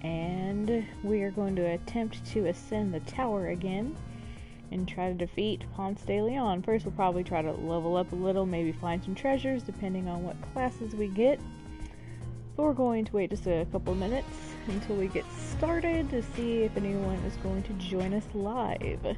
And we are going to attempt to ascend the tower again and try to defeat Ponce de Leon. First, we'll probably try to level up a little, maybe find some treasures depending on what classes we get. But we're going to wait just a couple minutes until we get started to see if anyone is going to join us live.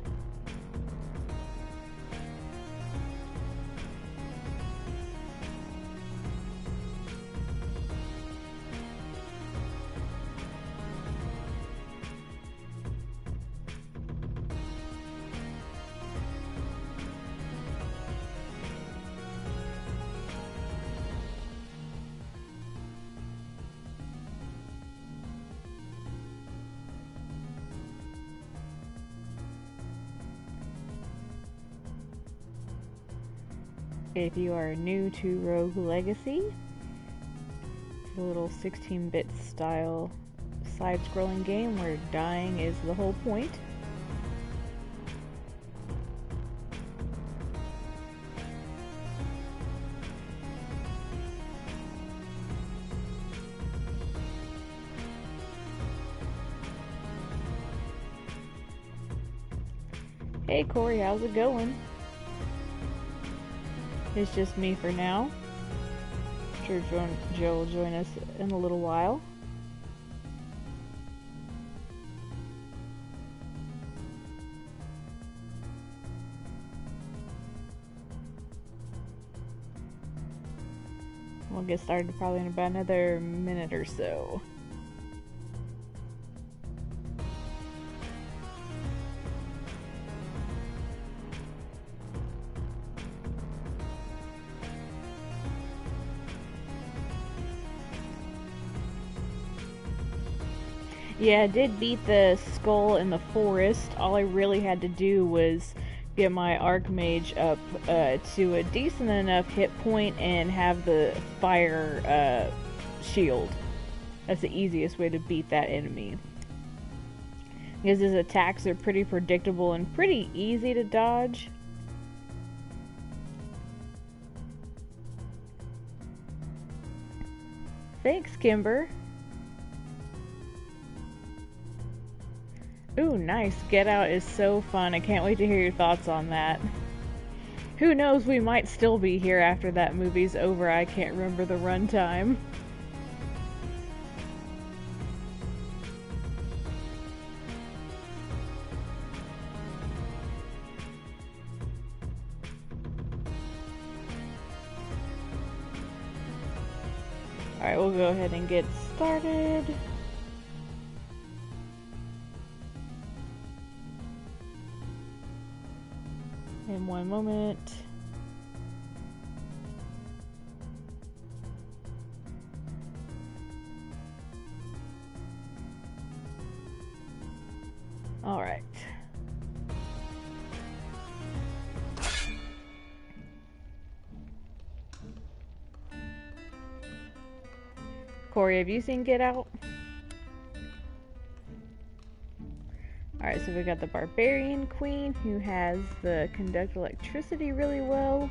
If you are new to Rogue Legacy, it's a little 16-bit style side-scrolling game where dying is the whole point. Hey Corey, how's it going? It's just me for now. I'm sure Joe will join us in a little while. We'll get started probably in about another minute or so. Yeah, I did beat the skull in the forest. All I really had to do was get my Archmage up to a decent enough hit point and have the fire shield. That's the easiest way to beat that enemy. Because his attacks are pretty predictable and pretty easy to dodge. Thanks, Kimber. Ooh, nice. Get Out is so fun. I can't wait to hear your thoughts on that. Who knows, we might still be here after that movie's over. I can't remember the runtime. Alright, we'll go ahead and get started. In one moment. All right. Corey, have you seen Get Out? Alright, so we got the Barbarian Queen, who has the conduct electricity really well.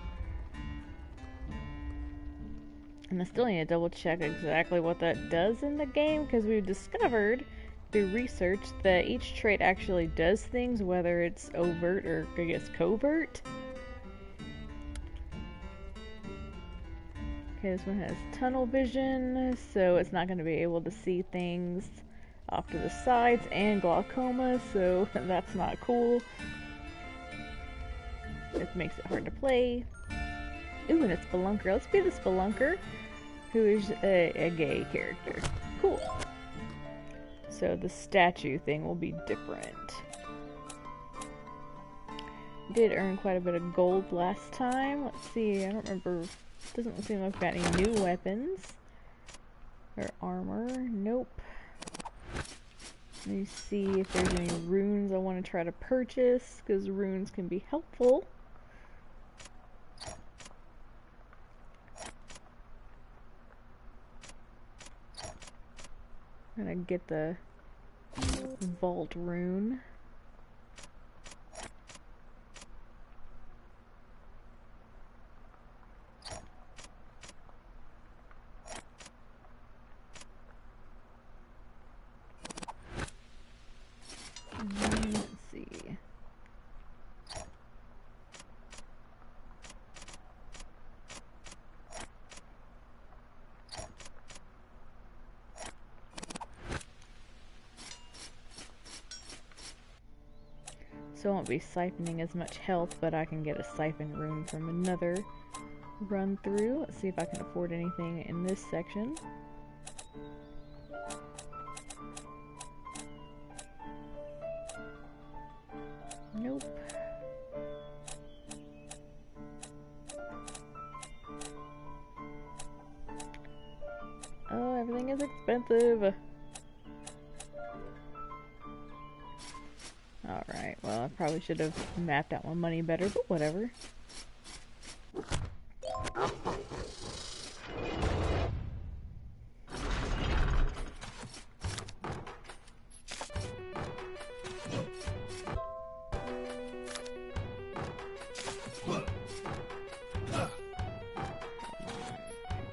And I still need to double check exactly what that does in the game, because we've discovered through research that each trait actually does things, whether it's overt or, I guess, covert. Okay, this one has tunnel vision, so it's not going to be able to see things off to the sides, and glaucoma, so that's not cool. It makes it hard to play. Ooh, and it's Spelunker. Let's be the Spelunker, who is a gay character. Cool. So the statue thing will be different. Did earn quite a bit of gold last time. Let's see, I don't remember. Doesn't seem like we've got any new weapons. Or armor. Nope. Let me see if there's any runes I want to try to purchase, because runes can be helpful. I'm gonna get the vault rune. So I won't be siphoning as much health, but I can get a siphon rune from another run through. Let's see if I can afford anything in this section. Nope. Oh, everything is expensive. Alright, well, I probably should have mapped out my money better, but whatever.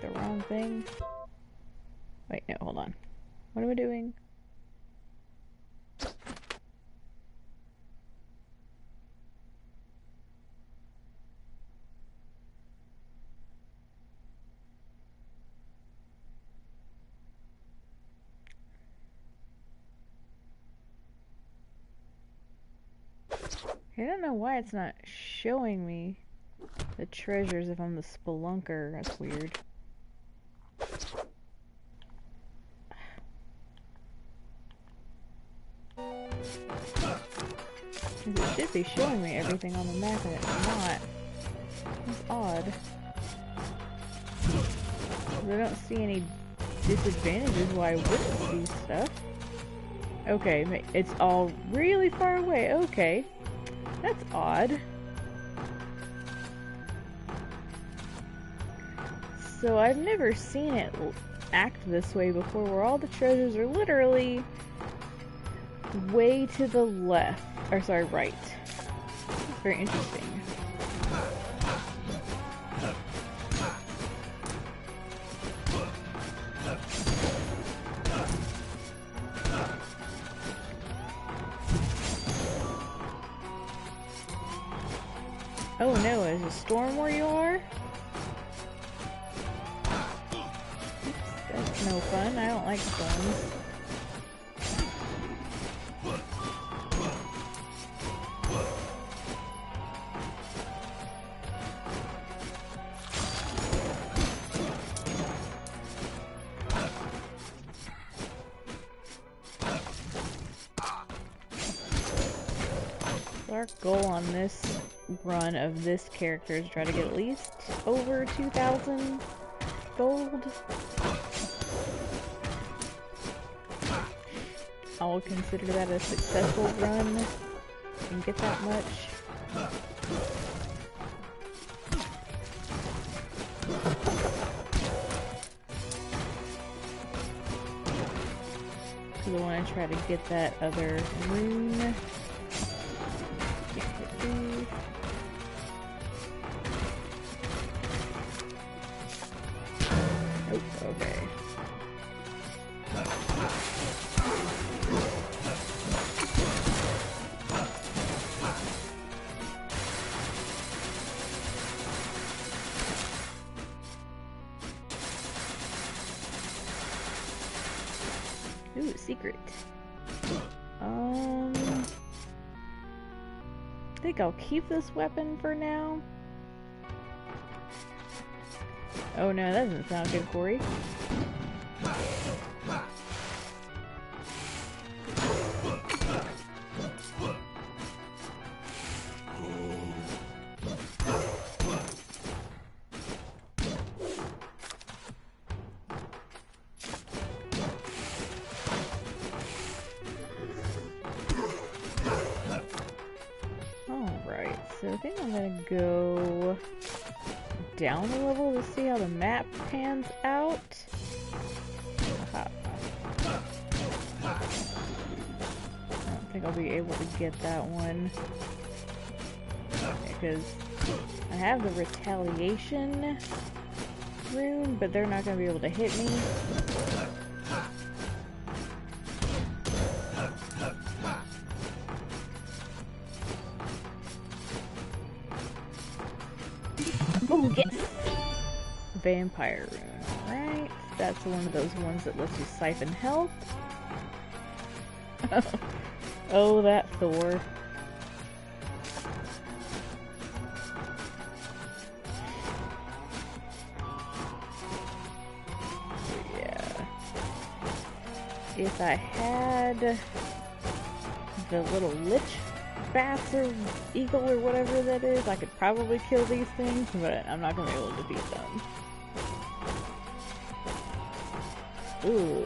The wrong thing. Wait, no, hold on. What am I doing? I don't know why it's not showing me the treasures if I'm the spelunker. That's weird. It should be showing me everything on the map and it's not. That's odd. I don't see any disadvantages why I wouldn't see stuff. Okay, it's all really far away. Okay. That's odd. So I've never seen it act this way before, where all the treasures are literally way to the left. Or sorry, right. That's very interesting. Oh no, is a storm where you are? Oops, that's no fun. I don't like storms. Our goal on this run of this character is try to get at least over 2,000 gold. I'll consider that a successful run and get that much. Because I want to try to get that other rune. Okay. Ooh, secret. I think I'll keep this weapon for now. Oh no, that doesn't sound good, Corey. Alright, so I think I'm gonna go down a level to see how the map pans out. I don't think I'll be able to get that one because I have the retaliation rune, but they're not going to be able to hit me. Oh, yes! Vampire rune, right? That's one of those ones that lets you siphon health. Oh, that Thor. if I had the little lich bats or eagle or whatever that is, I could probably kill these things, but I'm not gonna be able to defeat them. Ooh.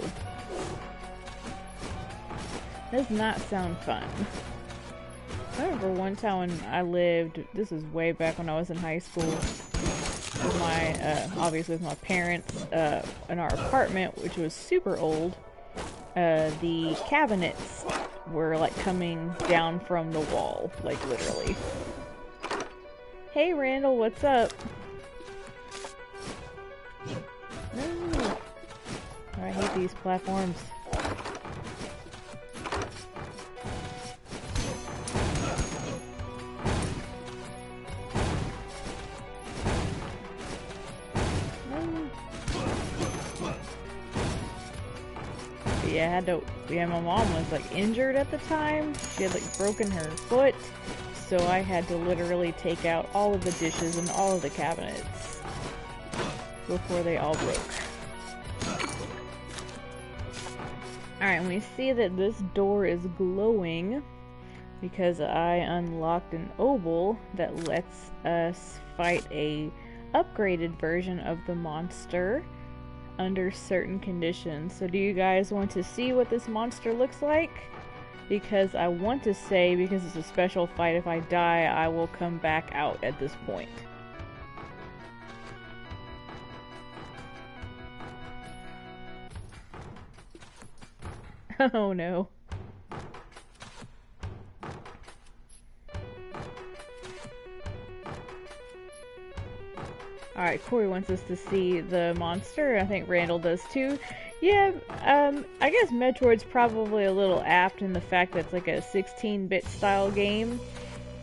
Does not sound fun. I remember one time when I lived, this is way back when I was in high school, with my, obviously with my parents, in our apartment, which was super old, the cabinets were like coming down from the wall, like literally. Hey Randall, what's up? No. I hate these platforms. Yeah, I had to. Yeah, my mom was like injured at the time. She had like broken her foot, so I had to literally take out all of the dishes and all of the cabinets before they all broke. Alright, and we see that this door is glowing because I unlocked an oboe that lets us fight a upgraded version of the monster under certain conditions. So do you guys want to see what this monster looks like? Because I want to say, because it's a special fight, if I die, I will come back out at this point. Oh no. Alright, Corey wants us to see the monster. I think Randall does too. Yeah, I guess Metroid's probably a little apt in the fact that it's like a 16-bit style game.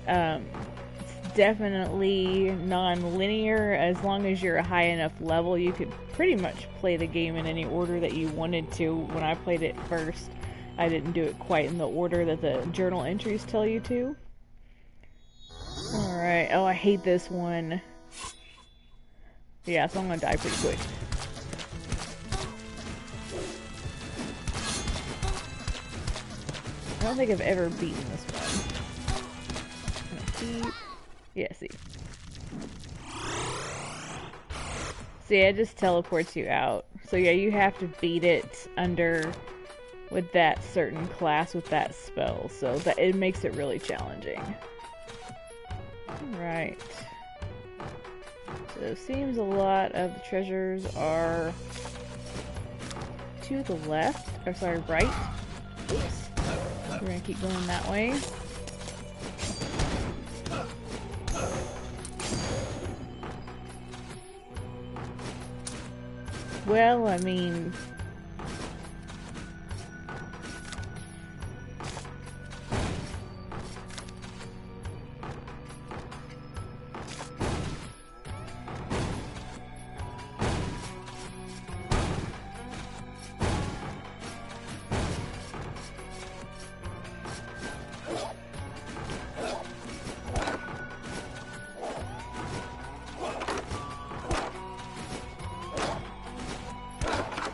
It's definitely non-linear. As long as you're a high enough level, you could pretty much play the game in any order that you wanted to. When I played it first, I didn't do it quite in the order that the journal entries tell you to. Alright, oh I hate this one. Yeah, so I'm gonna die pretty quick. I don't think I've ever beaten this one. Yeah, see. See, it just teleports you out. So yeah, you have to beat it with that certain class with that spell. So that it makes it really challenging. Right. So it seems a lot of the treasures are to the left, or sorry, right. Oops. We're gonna keep going that way. Well, I mean...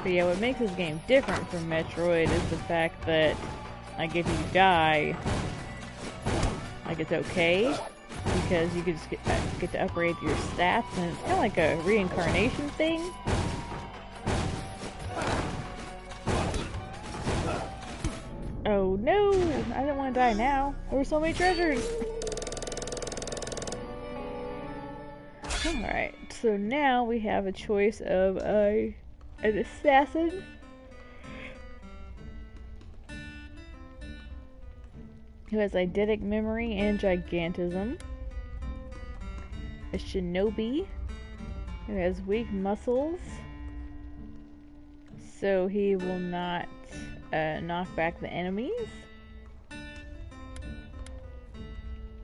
But yeah, what makes this game different from Metroid is the fact that, like, if you die, like, it's okay, because you can just get to upgrade your stats, and it's kind of like a reincarnation thing. Oh no! I didn't want to die now. There were so many treasures! Alright, so now we have a choice of an assassin, who has eidetic memory and gigantism, a shinobi who has weak muscles, so he will not knock back the enemies,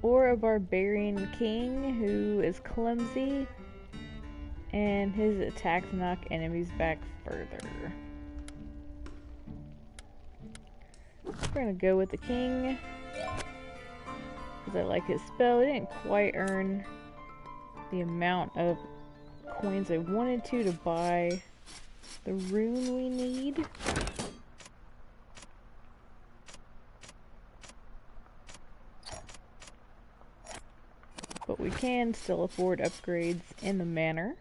or a barbarian king who is clumsy and his attacks knock enemies back further. We're gonna go with the king because I like his spell. It didn't quite earn the amount of coins I wanted to buy the rune we need. we can still afford upgrades in the manor.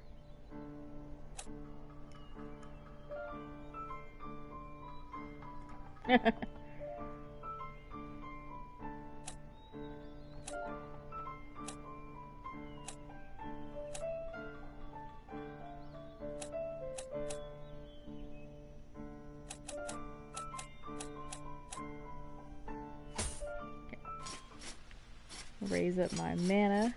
Raise up my mana.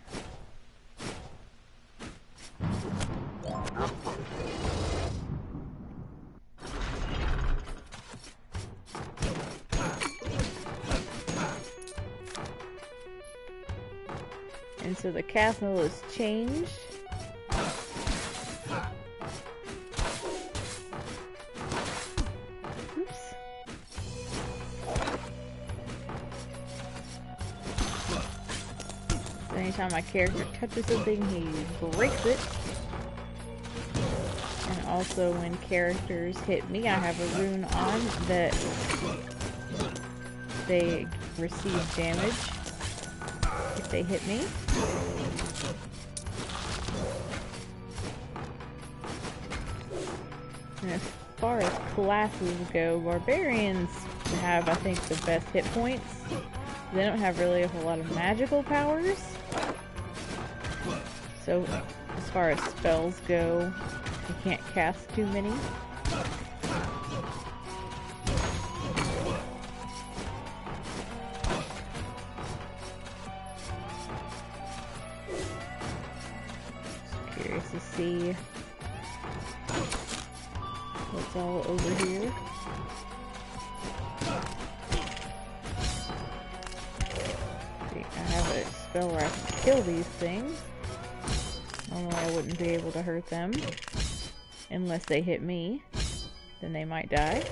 And so the castle is changed. Oops. So anytime my character touches something, he breaks it. And also when characters hit me, I have a rune on that they receive damage if they hit me. And as far as classes go, barbarians have, I think, the best hit points. They don't have really a whole lot of magical powers. So as far as spells go, you can't cast too many. Curious to see what's all over here. See, I have a spell where I can kill these things. Normally I wouldn't be able to hurt them unless they hit me. Then they might die.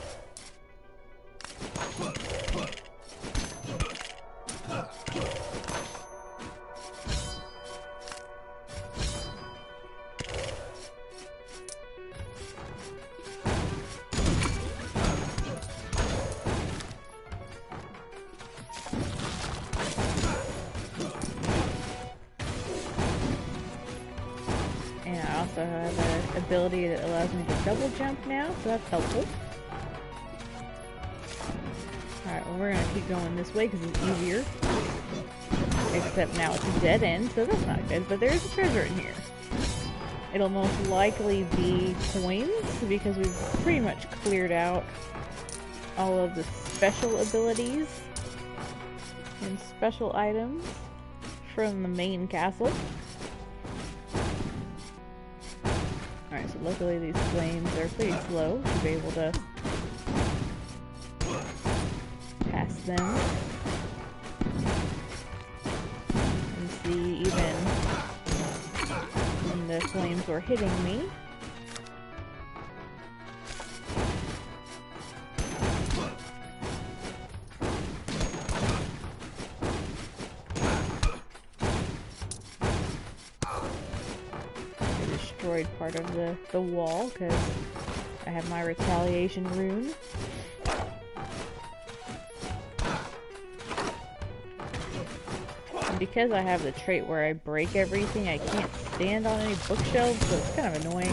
I also have an ability that allows me to double jump now, so that's helpful. Alright, well we're gonna keep going this way because it's easier. Except now it's a dead end, so that's not good, but there is a treasure in here. It'll most likely be coins, because we've pretty much cleared out all of the special abilities and special items from the main castle. Alright, so luckily these flames are pretty slow to be able to pass them. And see, even when the flames were hitting me, destroyed part of the wall because I have my retaliation rune. And because I have the trait where I break everything, I can't stand on any bookshelves, so it's kind of annoying.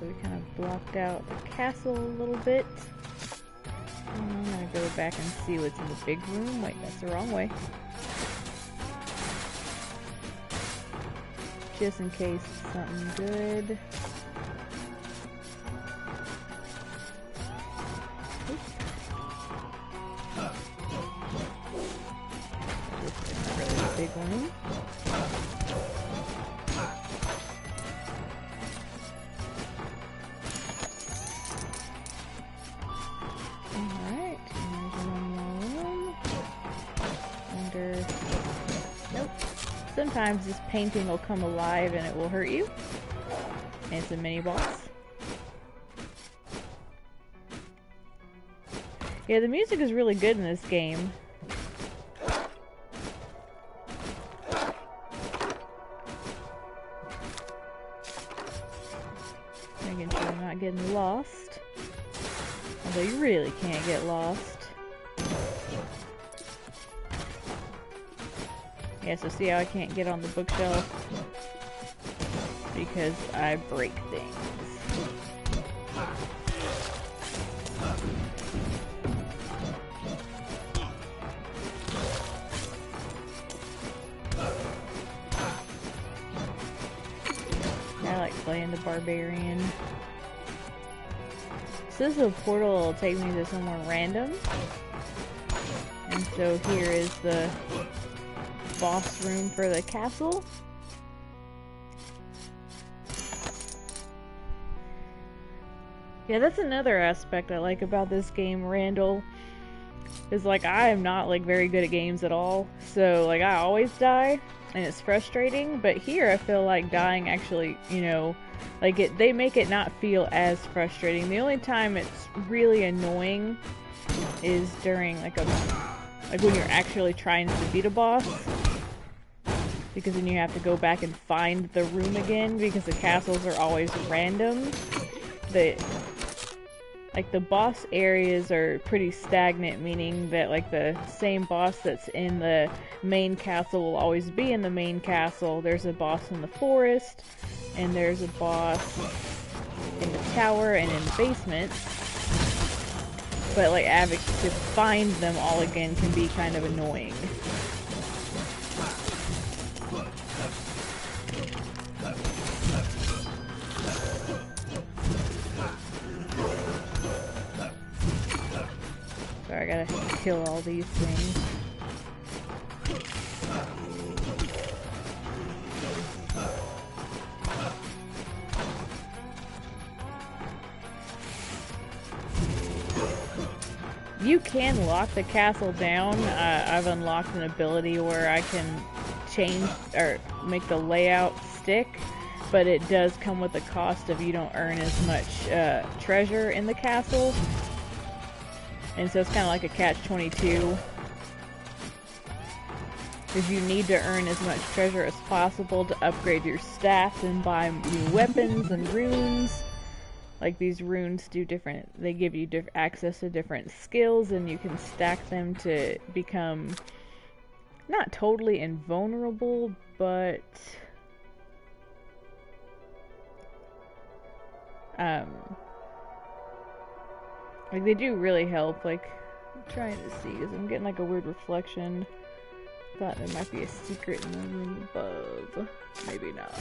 So we kind of blocked out the castle a little bit. I'm gonna go back and see what's in the big room. Wait, that's the wrong way. Just in case it's something good. Oops. This is not really a big room. Sometimes this painting will come alive and it will hurt you. And it's a mini boss. Yeah, the music is really good in this game. not getting lost. Although you really can't get lost. Yeah, so see how I can't get on the bookshelf? Because I break things. I like playing the barbarian. So this is a portal that'll take me to somewhere random. And so here is the boss room for the castle. Yeah, that's another aspect I like about this game, Randall. Is like, I am not like very good at games at all. So like I always die and it's frustrating, but here I feel like dying actually, you know, like they make it not feel as frustrating. The only time it's really annoying is during like when you're actually trying to beat a boss. Because then you have to go back and find the room again because the castles are always random. Like the boss areas are pretty stagnant, meaning that like the same boss that's in the main castle will always be in the main castle. There's a boss in the forest, and there's a boss in the tower and in the basement. But like having to find them all again can be kind of annoying. I gotta kill all these things. You can lock the castle down. I've unlocked an ability where I can change or make the layout stick, but it does come with the cost of you don't earn as much treasure in the castle. And so it's kind of like a catch-22. Because you need to earn as much treasure as possible to upgrade your stats and buy new weapons and runes. Like these runes do different, they give you access to different skills and you can stack them to become not totally invulnerable, but like they do really help. Like I'm trying to see because I'm getting like a weird reflection. Thought there might be a secret in the room above. Maybe not.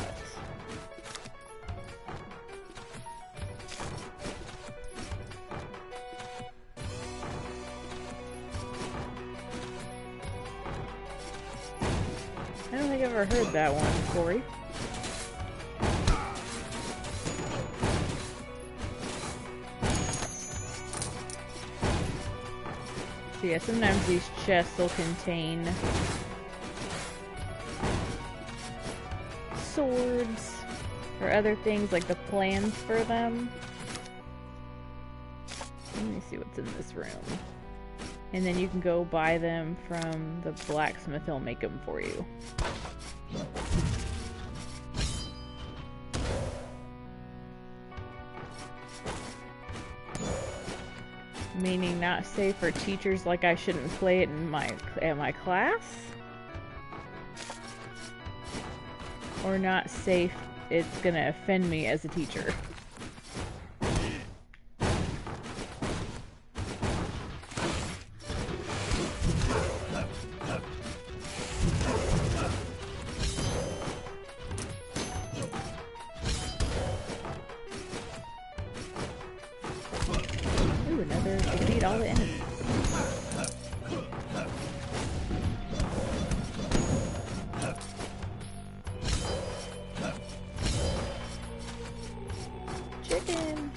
I don't think I've ever heard that one, Corey. So yeah, sometimes these chests will contain swords or other things, like the plans for them. Let me see what's in this room. And then you can go buy them from the blacksmith, he'll make them for you. Meaning not safe for teachers, like I shouldn't play it in my class? Or not safe, it's gonna offend me as a teacher. Defeat all the enemies. Chicken.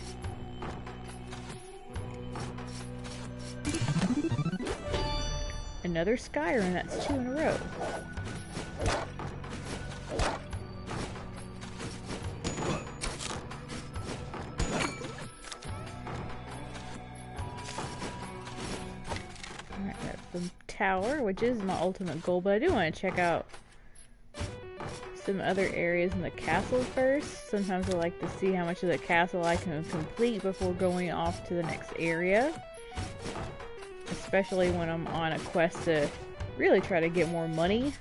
Another Skyrim, that's 2 in a row. Tower, which is my ultimate goal, but I do want to check out some other areas in the castle first. Sometimes I like to see how much of the castle I can complete before going off to the next area. Especially when I'm on a quest to really try to get more money.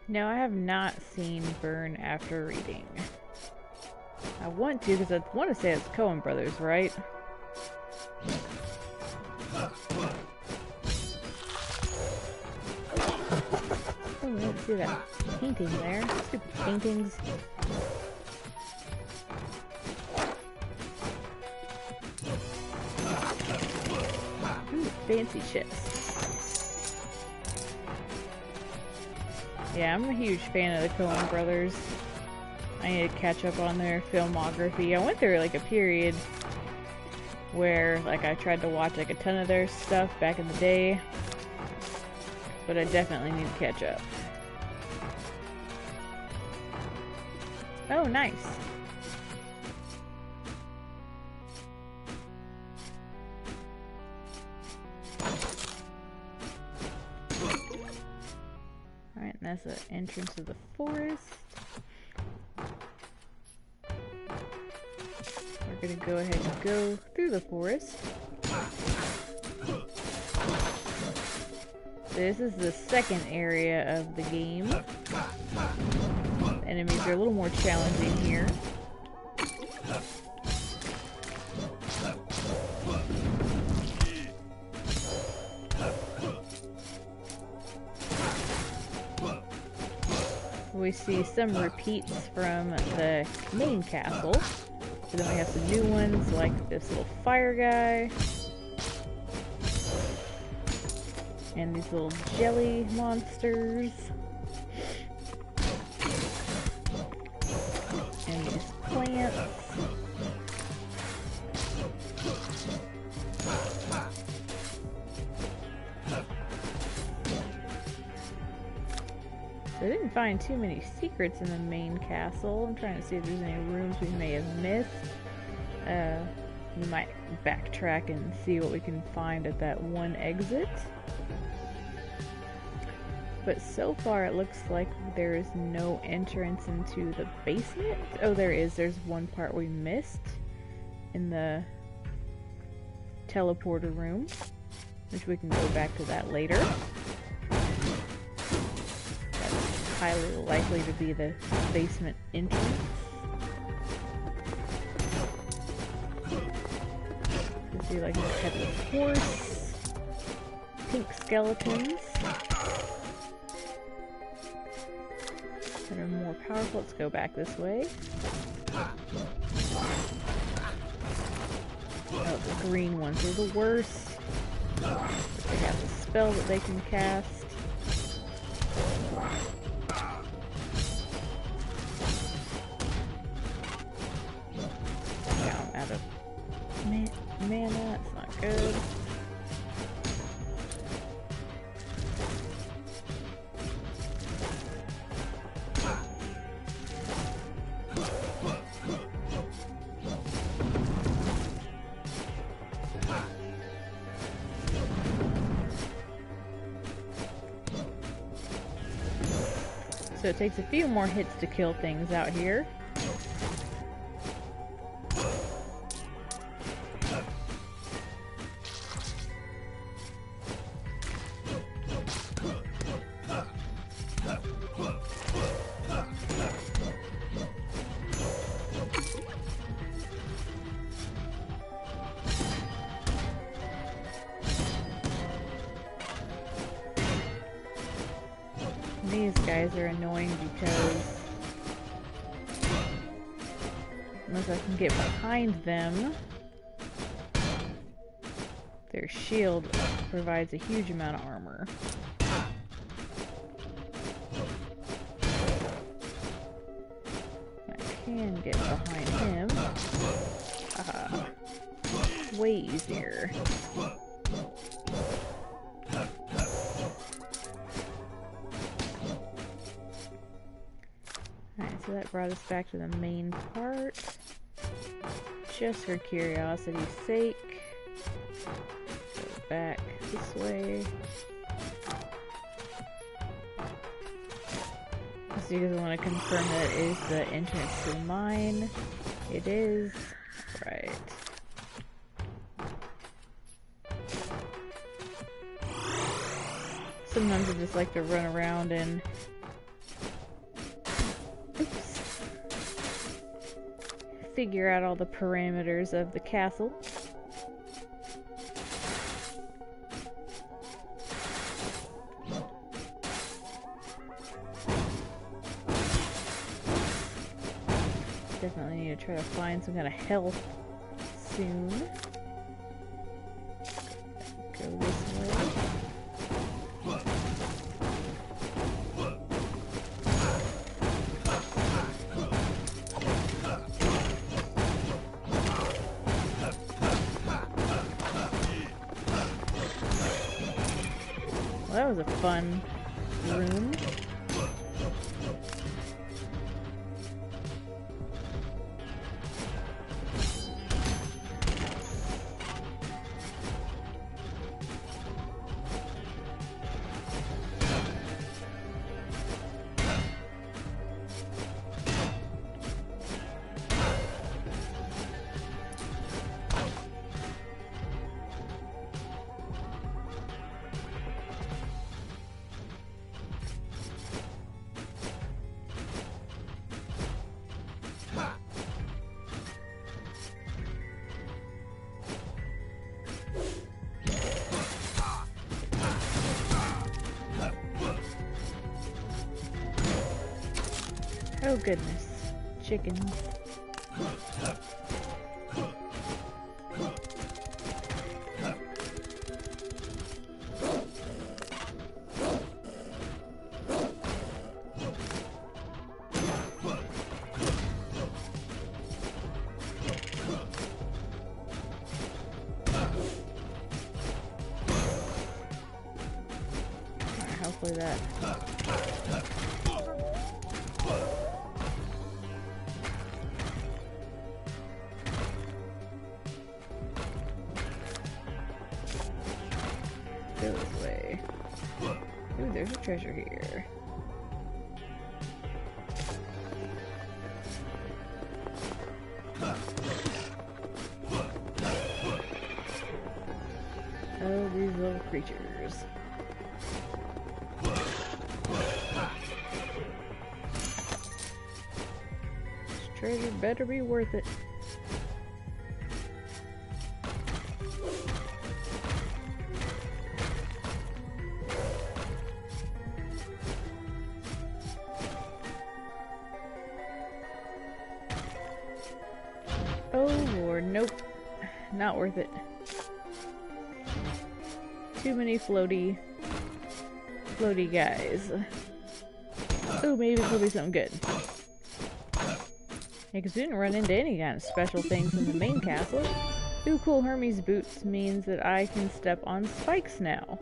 No, I have not seen Burn After Reading. I want to, because I want to say it's Coen Brothers, right? Oh, we didn't see that painting there. Stupid paintings. Ooh, fancy chest. Yeah, I'm a huge fan of the Coen Brothers. I need to catch up on their filmography. I went through like a period where like I tried to watch like a ton of their stuff back in the day, but I definitely need to catch up. Oh, nice. Alright, that's the entrance of the forest. We're gonna go ahead and go through the forest. This is the second area of the game. The enemies are a little more challenging here. We see some repeats from the main castle. So then we have some new ones like this little fire guy. And these little jelly monsters. And these plants. I didn't find too many secrets in the main castle. I'm trying to see if there's any rooms we may have missed. We might backtrack and see what we can find at that one exit. But so far it looks like there is no entrance into the basement. Oh, there is. There's one part we missed in the teleporter room, which we can go back to that later. That's highly likely to be the basement entrance. You can see like a type of horse, pink skeletons. That are more powerful. Let's go back this way. Oh, the green ones are the worst. They have a spell that they can cast. Now I'm out of mana. That's not good. So it takes a few more hits to kill things out here. these guys are annoying because unless I can get behind them, their shield provides a huge amount of armor. I can get behind him. Haha. Way easier. Alright, so that brought us back to the main part. Just for curiosity's sake. Go back this way. Just because I want to confirm that it is the entrance to the mine. It is. Right. Sometimes I just like to run around and figure out all the parameters of the castle. Definitely need to try to find some kind of health soon. Go this way. That was a fun room. Oh goodness, chicken. Hopefully that. Go this way. Ooh, there's a treasure here. Oh, these little creatures. This treasure better be worth it. Oh lord, nope. Not worth it. Too many floaty guys. Oh, maybe this will be something good. Yeah, because we didn't run into any kind of special things in the main castle. Ooh, cool, Hermes boots means that I can step on spikes now.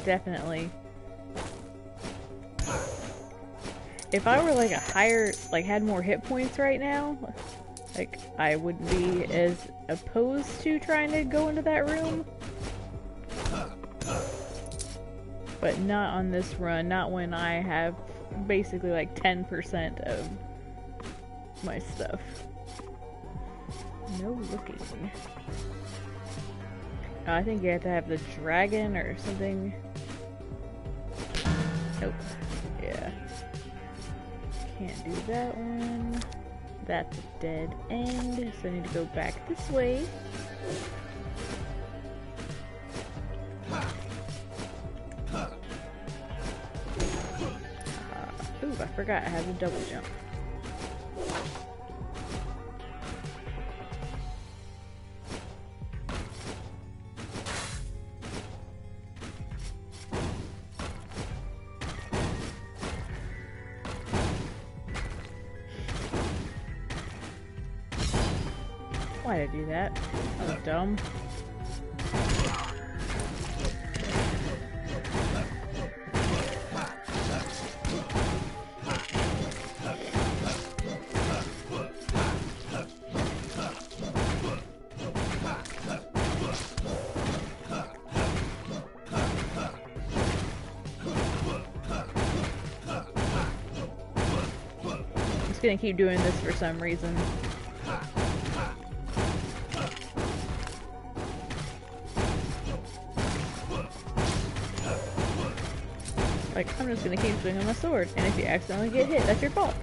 Definitely. If I were like a higher, like had more hit points right now, like I wouldn't be as opposed to trying to go into that room. But not on this run, not when I have basically like 10% of my stuff. No looking. Oh, I think you have to have the dragon or something. Nope. Yeah. Can't do that one. That's a dead end, so I need to go back this way. Ooh, I forgot I have a double jump. Why did I do that? That was dumb. I'm just gonna keep doing this for some reason. Like, I'm just gonna keep swinging my sword, and if you accidentally get hit, that's your fault.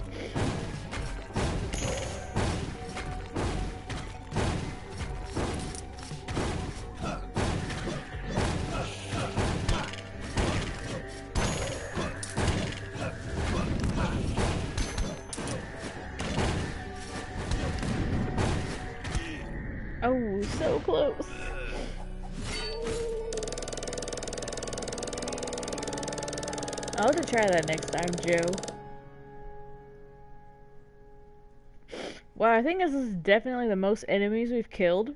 Oh, so close. I'll have to try that next time, Joe. Wow, I think this is definitely the most enemies we've killed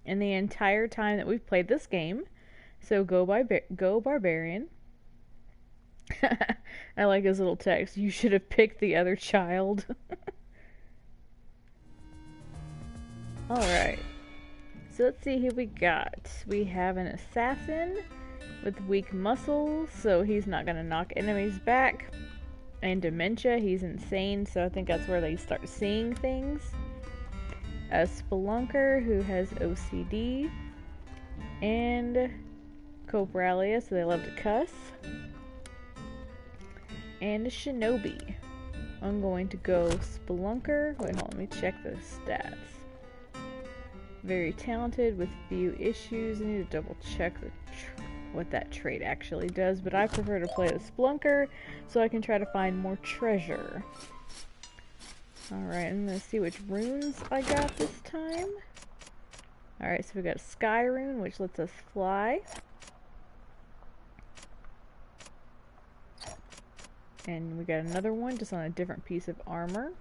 in the entire time that we've played this game. So go barbarian. I like his little text. You should have picked the other child. Alright. So let's see who we got. We have an assassin with weak muscles, so he's not gonna knock enemies back. And dementia, he's insane, so I think that's where they start seeing things. A spelunker who has OCD. And Cobralia, so they love to cuss. And a shinobi. I'm going to go spelunker. Wait, hold on, let me check the stats. Very talented with few issues. I need to double check what that trait actually does, but I prefer to play the spelunker so I can try to find more treasure. Alright, I'm gonna see which runes I got this time. Alright, so we got Sky Rune, which lets us fly. And we got another one just on a different piece of armor.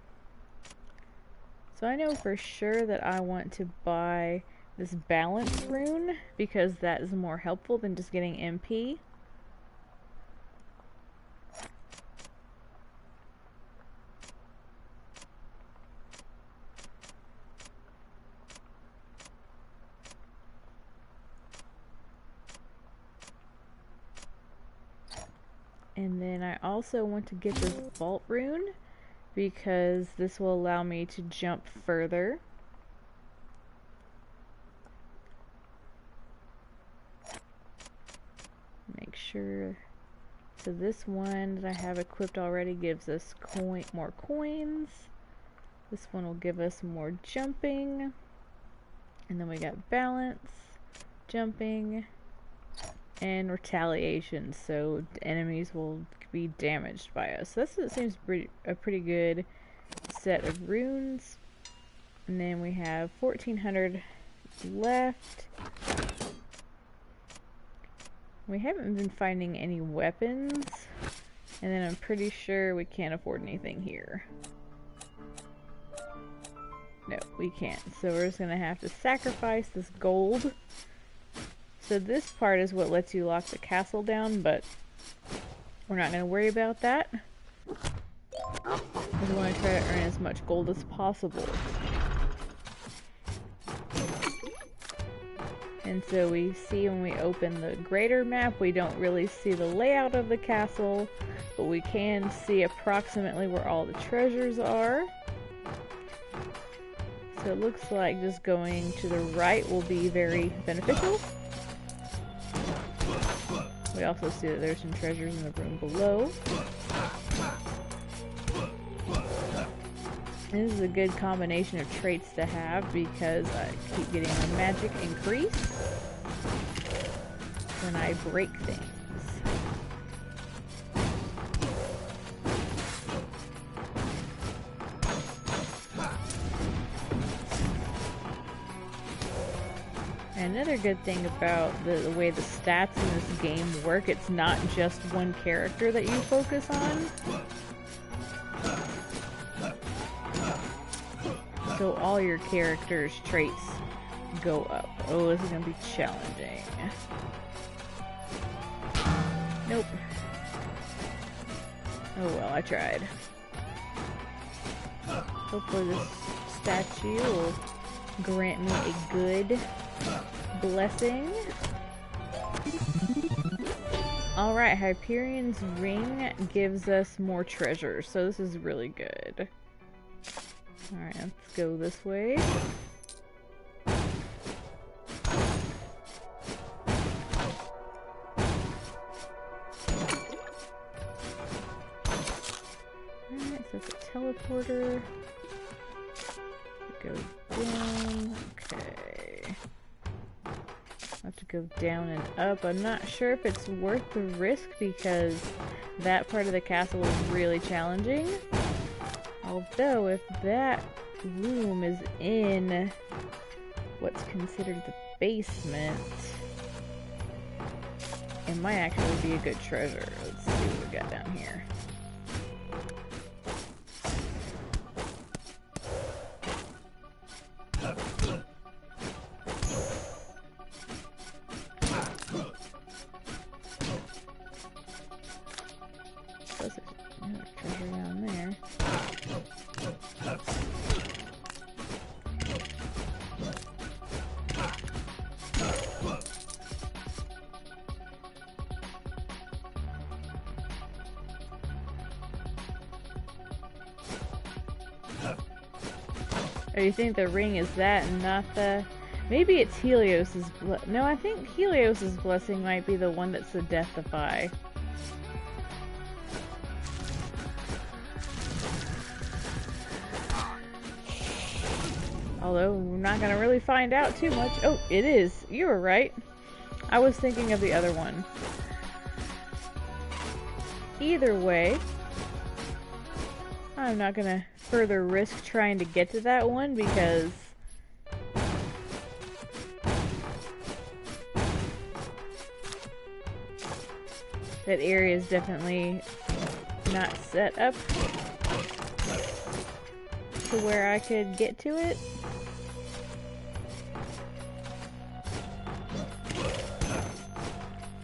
So I know for sure that I want to buy this balance rune because that is more helpful than just getting MP. And then I also want to get this vault rune because this will allow me to jump further. Make sure. So this one that I have equipped already gives us more coins. This one will give us more jumping. And then we got balance, jumping, and retaliation, so enemies will be damaged by us. So this seems a pretty good set of runes. And then we have 1400 left. We haven't been finding any weapons, and then I'm pretty sure we can't afford anything here. No, we can't. So we're just gonna have to sacrifice this gold. So this part is what lets you lock the castle down, but we're not going to worry about that. We want to try to earn as much gold as possible. And so we see when we open the greater map, we don't really see the layout of the castle, but we can see approximately where all the treasures are. So it looks like just going to the right will be very beneficial. We also see that there's some treasures in the room below. This is a good combination of traits to have because I keep getting my magic increase when I break things. Another good thing about the way the stats in this game work, it's not just one character that you focus on. So all your characters' traits go up. Oh, this is gonna be challenging. Nope. Oh well, I tried. Hopefully this statue will grant me a good blessing. Alright, Hyperion's ring gives us more treasure, so this is really good. Alright, let's go this way. Alright, so it's a teleporter. Go down. Okay. I have to go down and up. I'm not sure if it's worth the risk because that part of the castle is really challenging. Although, if that room is in what's considered the basement, it might actually be a good treasure. Let's see what we got down here. There's another treasure down there. Oh, you think the ring is that and not the... Maybe it's Helios's... No, I think Helios's blessing might be the one that's the Deathify. Although, we're not gonna really find out too much. Oh, it is. You were right. I was thinking of the other one. Either way, I'm not gonna further risk trying to get to that one because that area is definitely not set up to where I could get to it.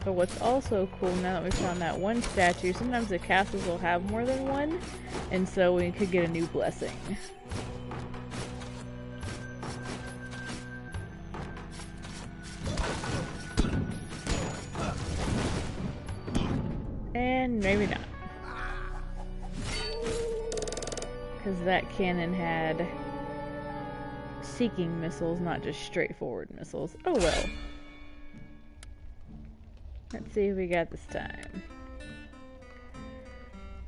But what's also cool now that we found that one statue, sometimes the castles will have more than one, and so we could get a new blessing. And maybe not. Because that cannon had seeking missiles, not just straightforward missiles. Oh well. Let's see who we got this time.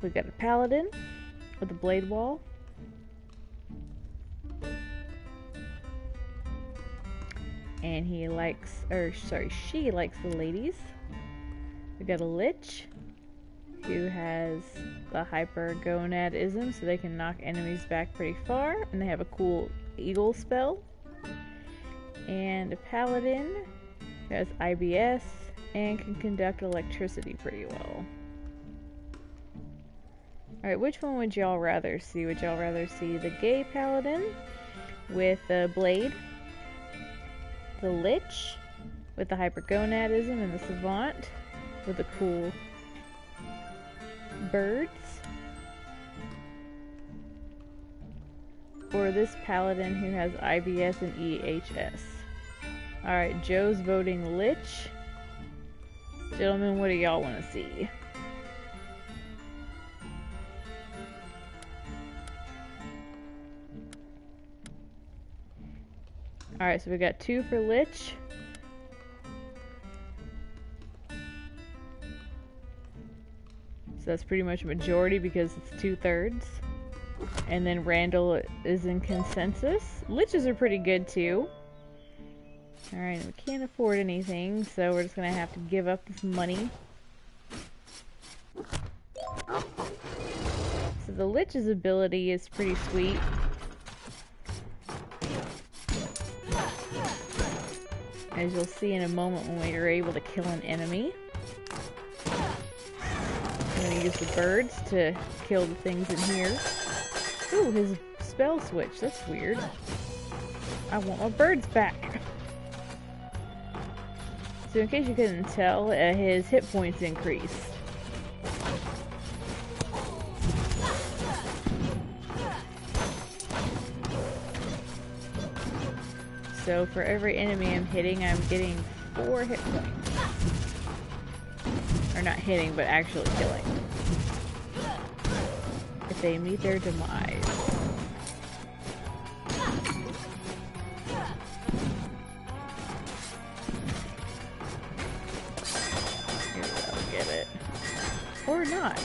We got a paladin with a blade wall. And he likes, or sorry, she likes the ladies. We got a lich who has the hypergonadism, so they can knock enemies back pretty far, and they have a cool eagle spell. And a paladin who has IBS and can conduct electricity pretty well. Alright, which one would y'all rather see? Would y'all rather see the gay paladin with the blade, the lich with the hypergonadism, and the savant with the cool birds? Or this paladin who has IBS and EHS? Alright, Joe's voting lich. Gentlemen, what do y'all want to see? Alright, so we got 2 for lich. So that's pretty much a majority because it's 2/3. And then Randall is in consensus. Liches are pretty good too. Alright, we can't afford anything, so we're just gonna have to give up this money. So the Lich's ability is pretty sweet. As you'll see in a moment when we are able to kill an enemy. I'm gonna use the birds to kill the things in here. Ooh, his spell switch, that's weird. I want my birds back. So in case you couldn't tell, his hit points increase. So for every enemy I'm hitting, I'm getting 4 hit points. Or not hitting, but actually killing. If they meet their demise. Maybe that'll get it. Or not.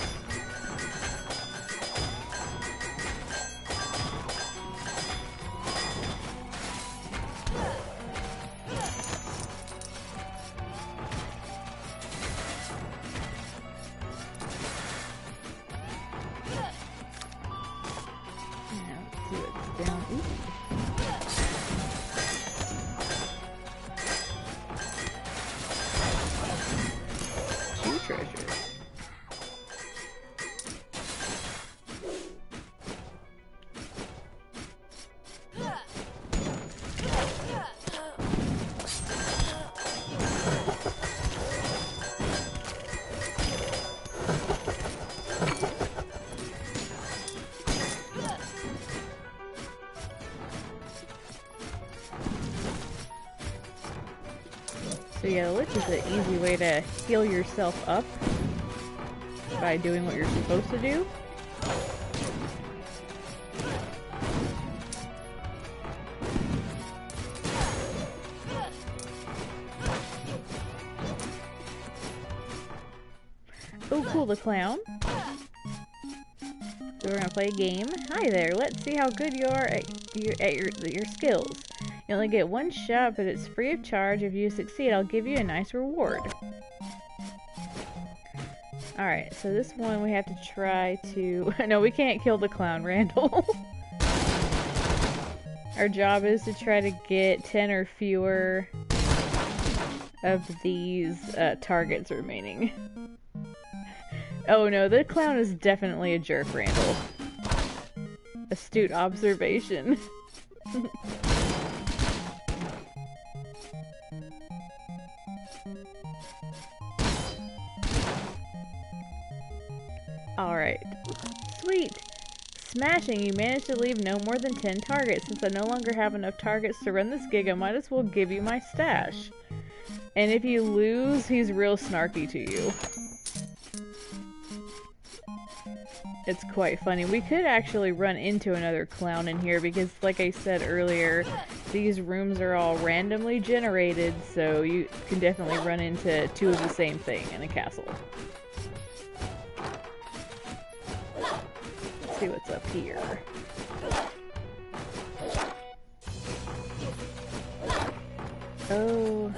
So yeah, the Lich is an easy way to heal yourself up by doing what you're supposed to do. Oh cool, the clown. So we're gonna play a game. Hi there, let's see how good you are at your skills. You only get 1 shot, but it's free of charge. If you succeed, I'll give you a nice reward. Alright, so this one we have to try to... No, we can't kill the clown, Randall. Our job is to try to get 10 or fewer of these targets remaining. Oh no, the clown is definitely a jerk, Randall. Astute observation. Alright. Sweet! Smashing! You managed to leave no more than 10 targets. Since I no longer have enough targets to run this gig, I might as well give you my stash. And if you lose, he's real snarky to you. It's quite funny. We could actually run into another clown in here because, like I said earlier, these rooms are all randomly generated, so you can definitely run into 2 of the same thing in a castle. Let's see what's up here. Oh,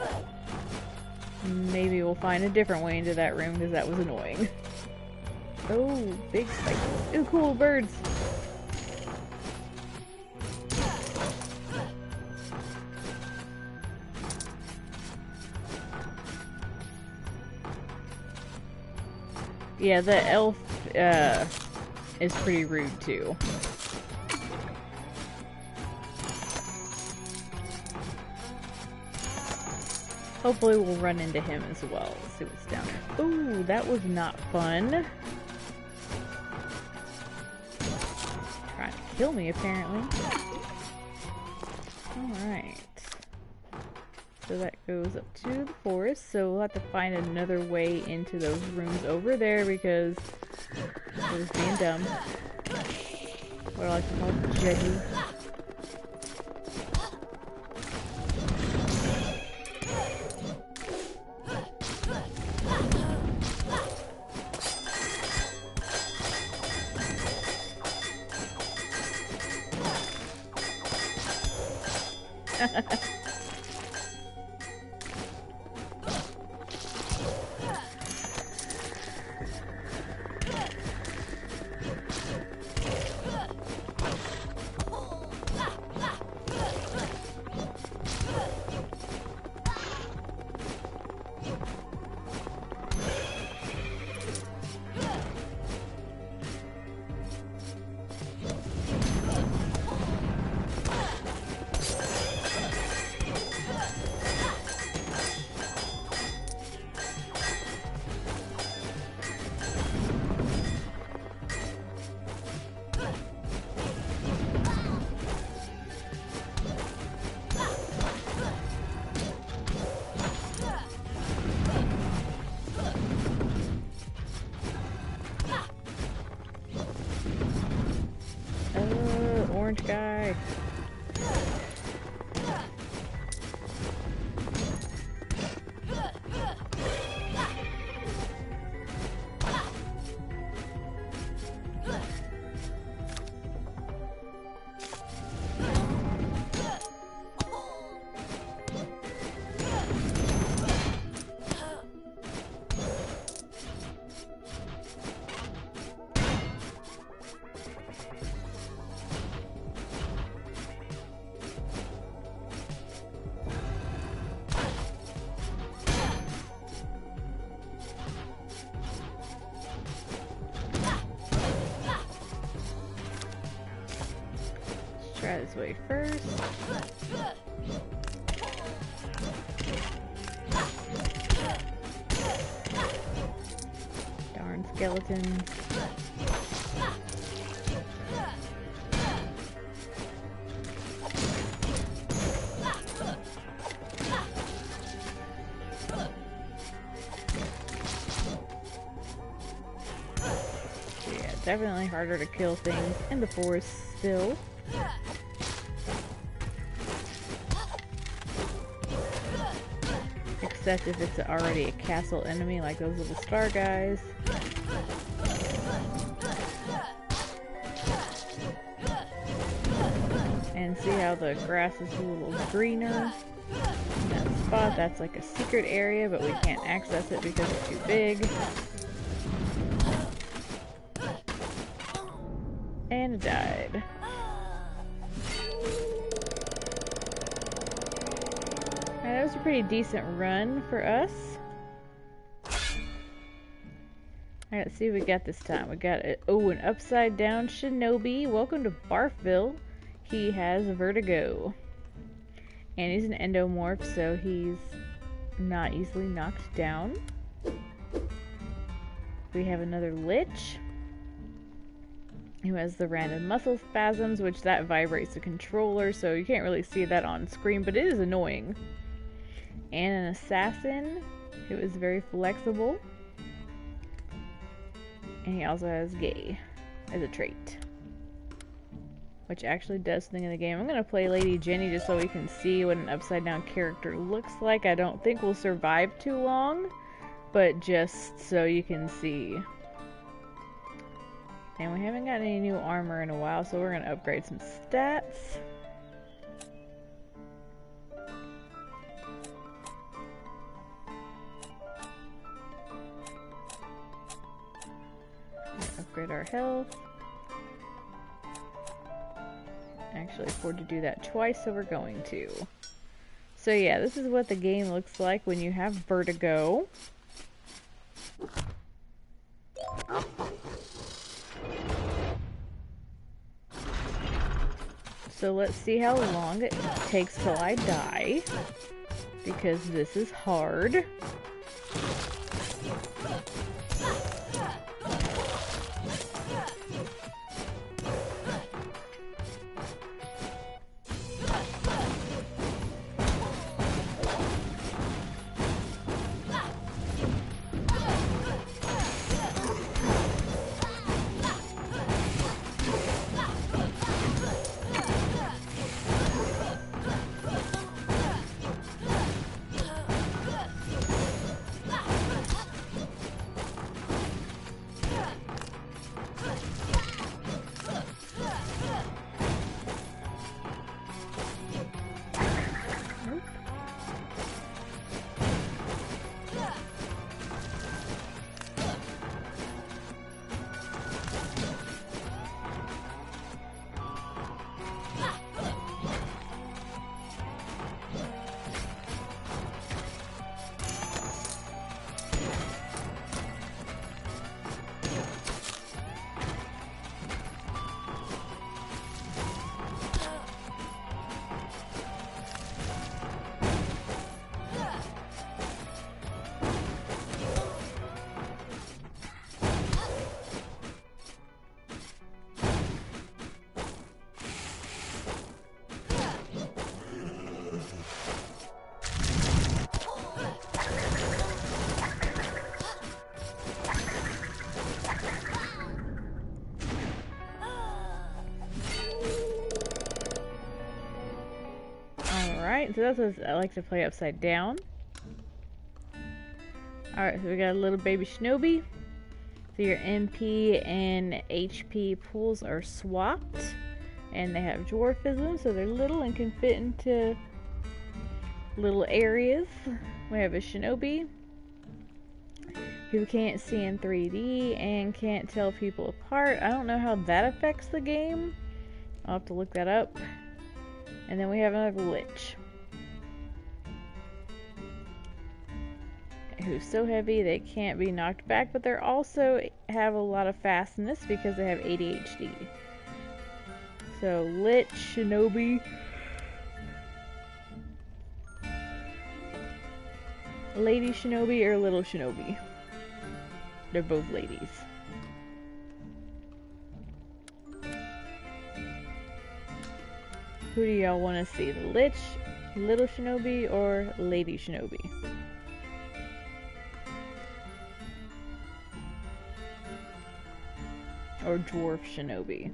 maybe we'll find a different way into that room because that was annoying. Oh, big spikes. Ooh, cool birds. Yeah, the elf is pretty rude too. Hopefully we'll run into him as well. Let's see what's down there. Ooh, that was not fun. Trying to kill me, apparently. Alright. So that goes up to the forest, so we'll have to find another way into those rooms over there because I was being dumb. What I like to call judgy. Orange guy. Try this way first. Darn skeleton. Yeah, definitely harder to kill things in the forest still. Except if it's already a castle enemy like those little star guys. And see how the grass is a little greener in that spot? That's like a secret area, but we can't access it because it's too big. And it died. That was a pretty decent run for us. Alright, let's see what we got this time. We got an upside down shinobi. Welcome to Barfville. He has vertigo. And he's an endomorph, so he's not easily knocked down. We have another lich who has the random muscle spasms, which that vibrates the controller, so you can't really see that on screen, but it is annoying. And an assassin who is very flexible. And he also has gay as a trait, which actually does something in the game. I'm going to play Lady Jenny just so we can see what an upside down character looks like. I don't think we'll survive too long, but just so you can see. And we haven't gotten any new armor in a while, so we're going to upgrade some stats. Upgrade our health. Actually afford to do that twice, so we're going to. So yeah, this is what the game looks like when you have vertigo. So let's see how long it takes till I die, because this is hard. so that's what I like to play upside down. Alright, so we got a little baby Shinobi. So your MP and HP pools are swapped. And they have dwarfism, so they're little and can fit into little areas. We have a Shinobi who can't see in 3D and can't tell people apart. I don't know how that affects the game. I'll have to look that up. And then we have another Lich who's so heavy they can't be knocked back, but they also have a lot of fastness because they have ADHD. So Lich, Shinobi, Lady Shinobi, or Little Shinobi. They're both ladies. Who do y'all want to see? The Lich, Little Shinobi, or Lady Shinobi? Or Dwarf Shinobi?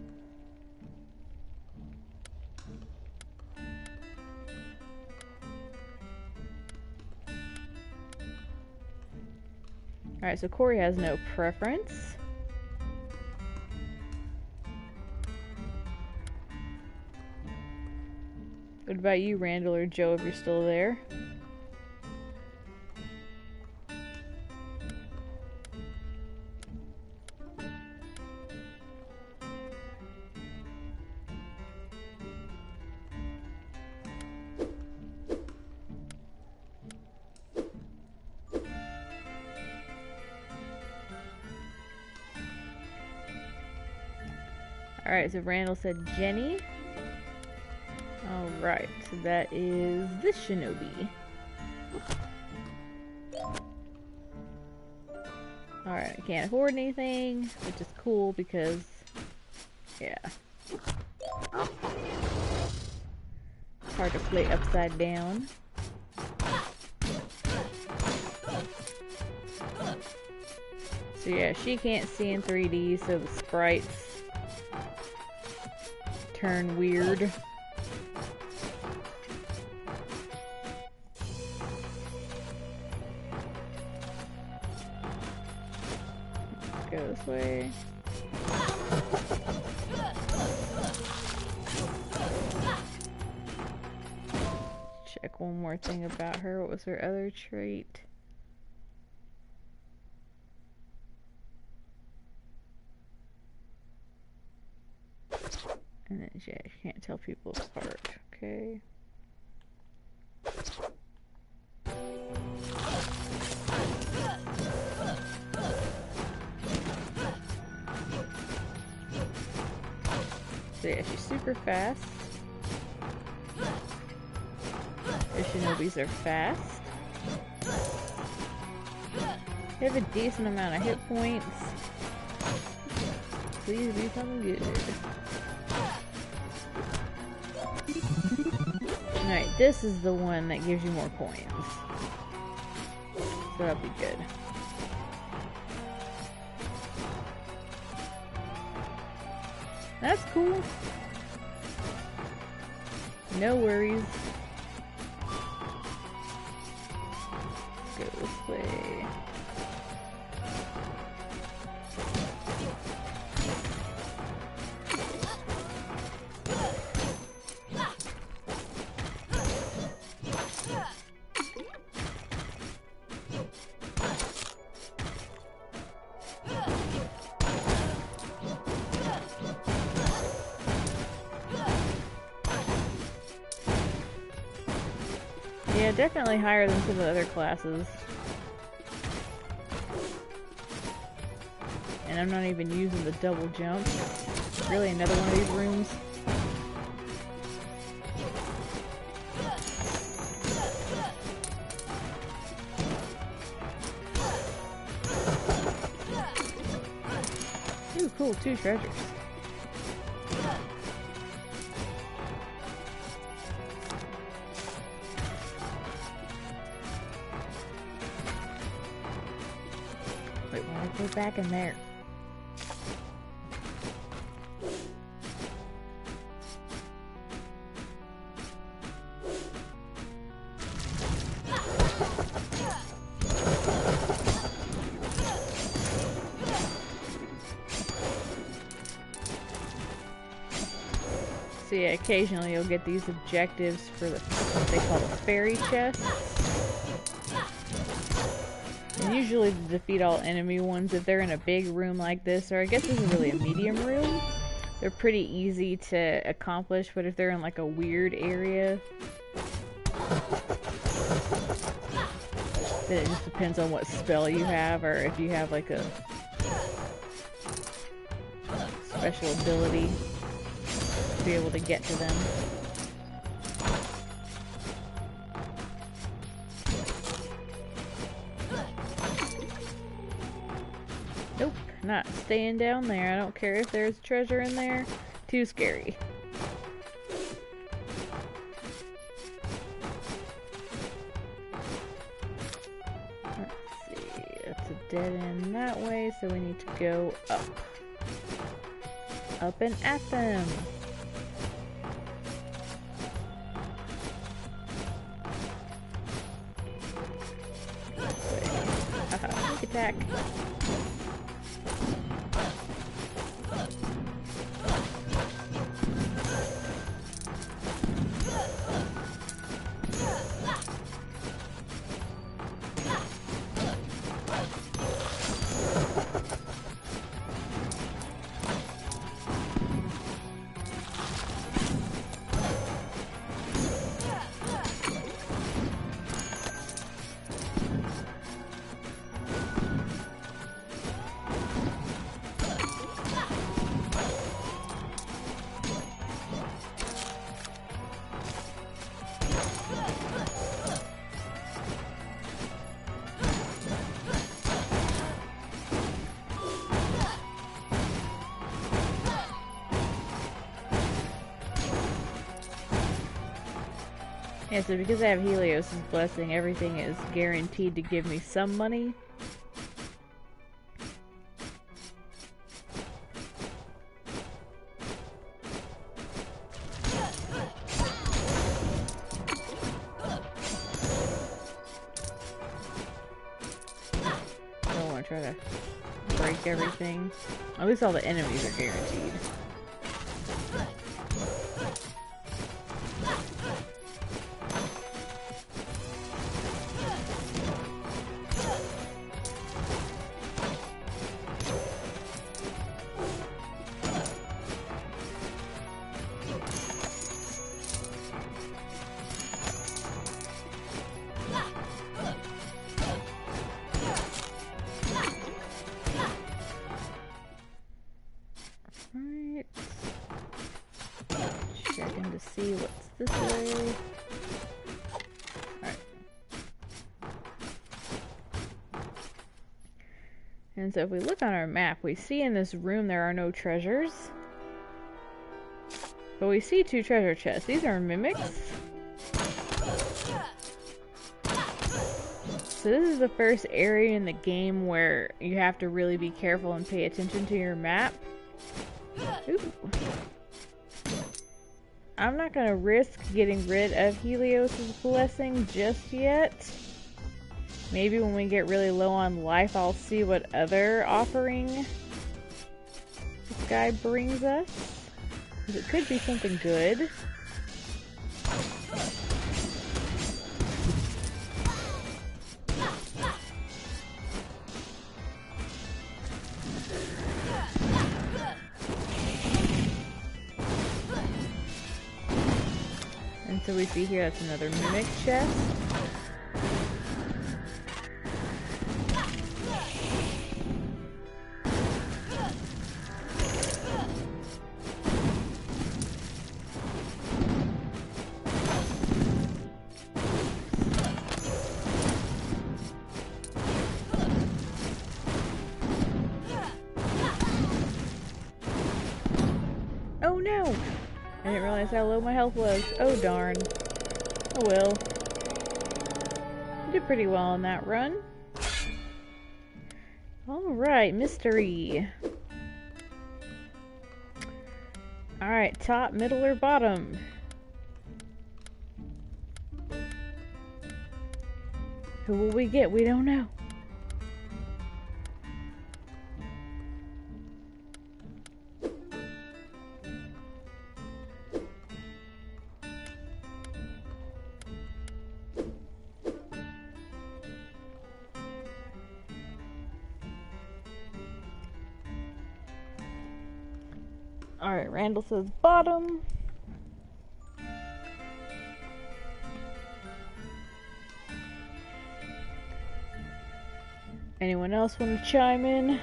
Alright, so Corey has no preference. What about you, Randall or Joe, if you're still there? Alright, so Randall said Jenny. Alright, so that is this Shinobi. Alright, I can't afford anything, which is cool because, yeah. It's hard to play upside down. So yeah, she can't see in 3D, so the sprites turn weird. Let's go this way. Check one more thing about her. What was her other trait? And then, yeah, you can't tell people apart, okay? So yeah, she's super fast. The Shinobis are fast. They have a decent amount of hit points. Please be something good. Alright, this is the one that gives you more coins. So that'll be good. That's cool. No worries. Let's go this way. Yeah, definitely higher than some of the other classes. And I'm not even using the double jump. Really, another one of these rooms? Ooh, cool, 2 treasures. Wait, when I go back in there. So yeah, occasionally you'll get these objectives for what they call the fairy chests. And usually to defeat all enemy ones, if they're in a big room like this, or I guess this is really a medium room, they're pretty easy to accomplish, but if they're in like a weird area, then it just depends on what spell you have, or if you have like a special ability to be able to get to them. Nope, not staying down there. I don't care if there's treasure in there. Too scary. Let's see, that's a dead end that way, so we need to go up. Up and at them! Haha, sneak attack. Yeah, so because I have Helios' blessing, everything is guaranteed to give me some money. I don't want to try to break everything. At least all the enemies are guaranteed. Alright. Checking to see what's this way. Alright. And so if we look on our map, we see in this room there are no treasures. But we see 2 treasure chests. These are mimics. So this is the first area in the game where you have to really be careful and pay attention to your map. Ooh. I'm not gonna risk getting rid of Helios' blessing just yet. Maybe when we get really low on life, I'll see what other offering this guy brings us. 'Cause it could be something good. So we see here, that's another mimic chest. Oh no! I didn't realize how low my health was. Oh darn. Oh well. I did pretty well on that run. Alright, mystery. Alright, top, middle, or bottom? Who will we get? We don't know. Alright, Randall says bottom. Anyone else want to chime in?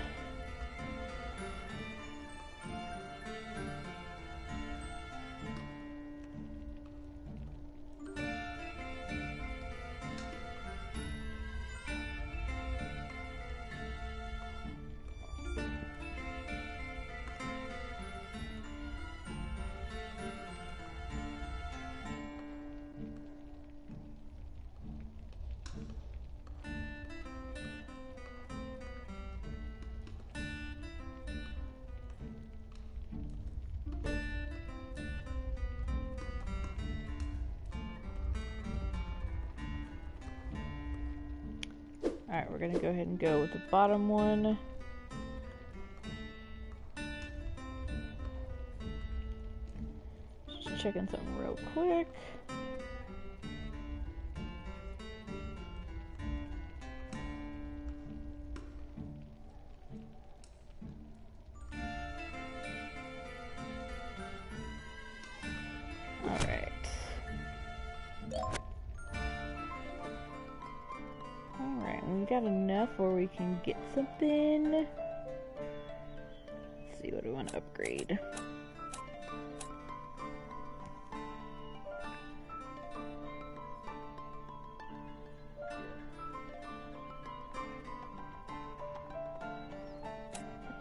Alright, we're gonna go ahead and go with the bottom one. Just checking something real quick. We got enough where we can get something. Let's see, what do we want to upgrade?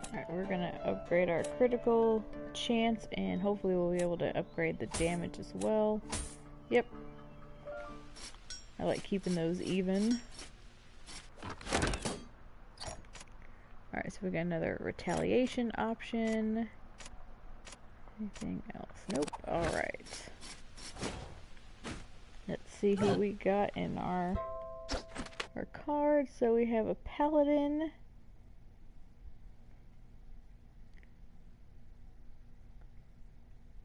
Alright, we're gonna upgrade our critical chance, and hopefully we'll be able to upgrade the damage as well. Yep. I like keeping those even. Alright, so we got another retaliation option. Anything else? Nope. Alright. Let's see who we got in our cards. So we have a paladin.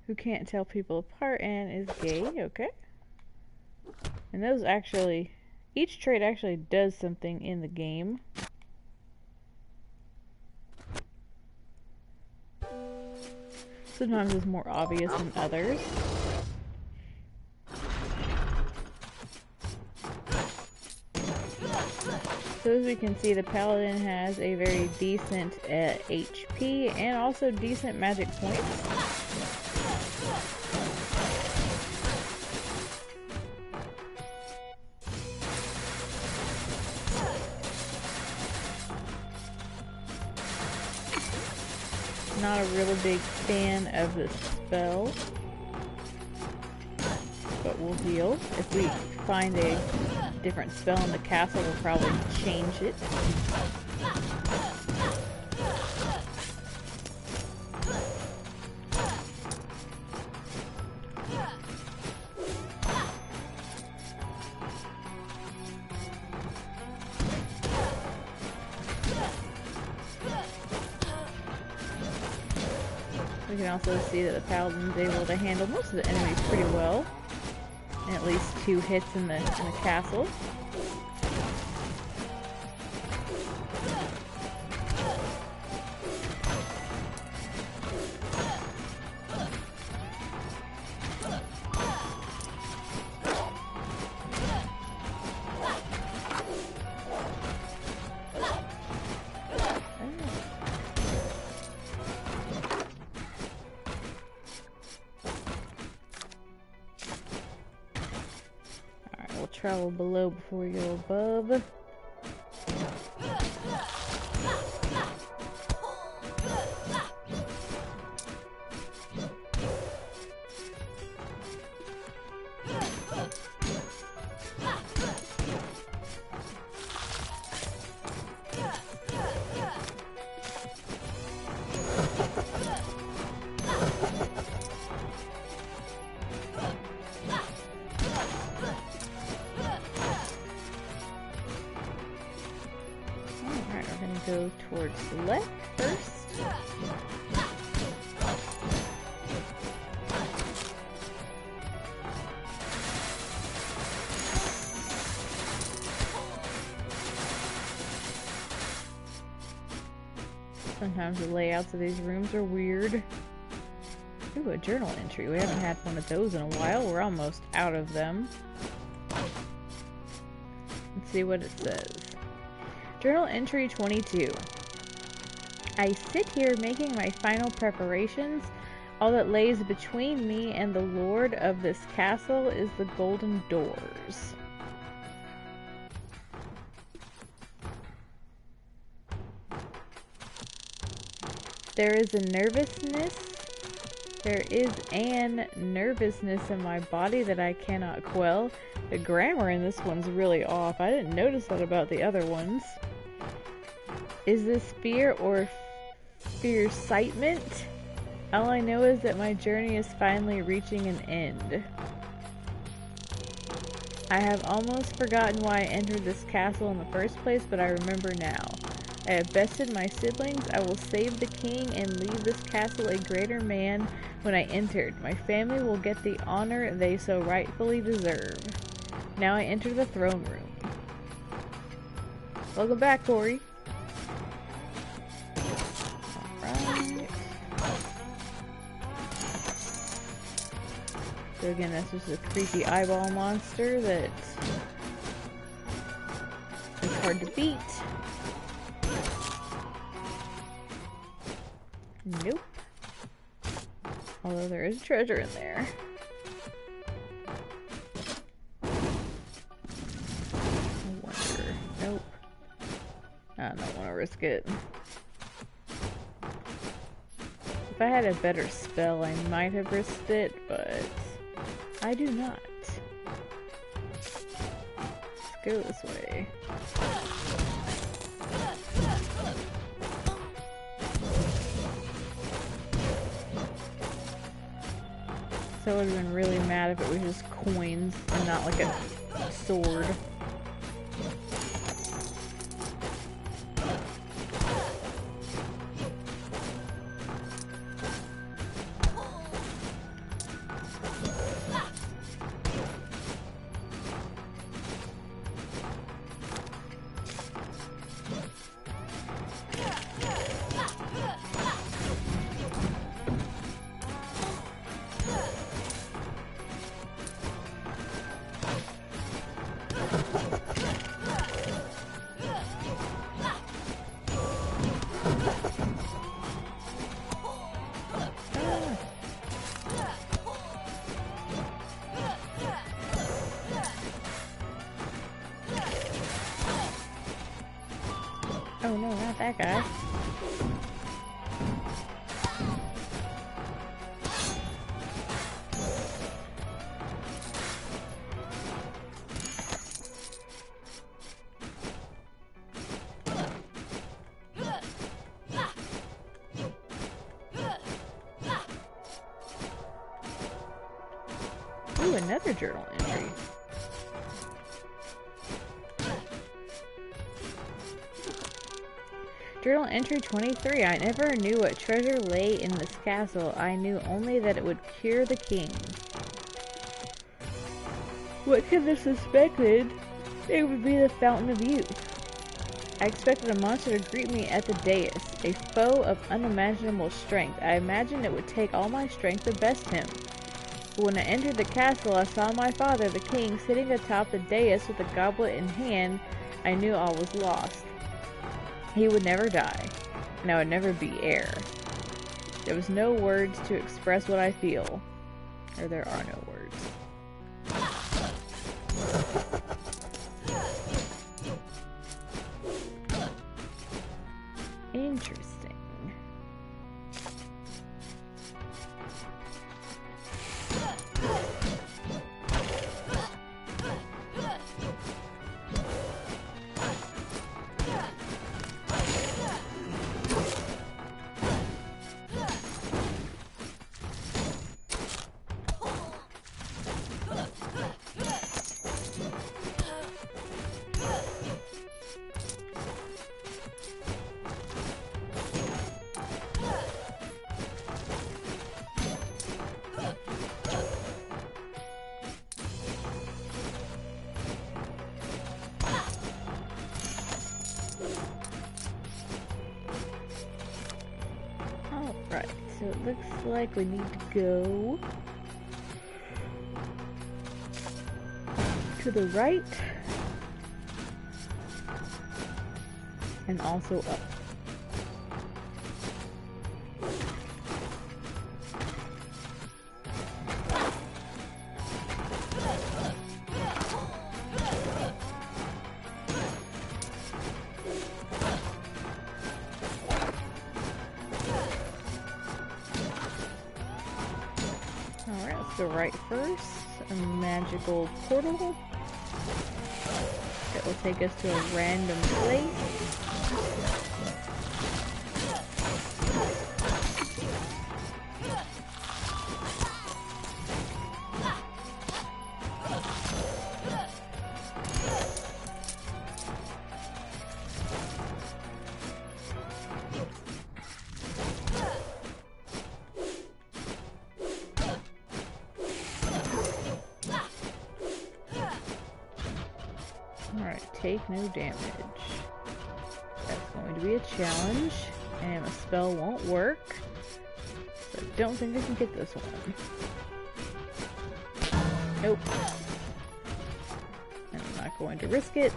Who can't tell people apart and is gay. Okay. And those actually, each trait actually does something in the game. Sometimes it's more obvious than others. So as we can see, the paladin has a very decent HP and also decent magic points. Not a real big fan of the spell, but we'll deal. If we find a different spell in the castle, we'll probably change it. We can also see that the paladin's able to handle most of the enemies pretty well. And at least 2 hits in the castle. Travel below before we go above. Go towards the left first. Sometimes the layouts of these rooms are weird. Ooh, a journal entry. We haven't had one of those in a while. We're almost out of them. Let's see what it says. Journal entry 22. I sit here making my final preparations. All that lays between me and the lord of this castle is the golden doors. There is an nervousness in my body that I cannot quell. The grammar in this one's really off. I didn't notice that about the other ones. Is this fear or fear-citement? All I know is that my journey is finally reaching an end. I have almost forgotten why I entered this castle in the first place, but I remember now. I have bested my siblings. I will save the king and leave this castle a greater man when I entered. My family will get the honor they so rightfully deserve. Now I enter the throne room. Welcome back, Corey. Alright. So again, that's just a creepy eyeball monster that is hard to beat. Nope. Although there is treasure in there. I wonder. Nope. I don't want to risk it. If I had a better spell, I might have risked it, but I do not. Let's go this way. So I would have been really mad if it was just coins and not like a sword. Oh no, not that guy. Ooh, another journal entry. Journal entry 23. I never knew what treasure lay in this castle. I knew only that it would cure the king. What could have suspected? It would be the fountain of youth. I expected a monster to greet me at the dais, a foe of unimaginable strength. I imagined it would take all my strength to best him. But when I entered the castle, I saw my father, the king, sitting atop the dais with a goblet in hand. I knew all was lost. He would never die, and I would never be heir. There was no words to express what I feel. Or there are no words. Interesting. Right. so it looks like we need to go to the right and also up. Alright, let's go right first. A magical portal that will take us to a random place. Alright, take no damage. That's going to be a challenge, and a spell won't work. So I don't think I can get this one. Nope. I'm not going to risk it.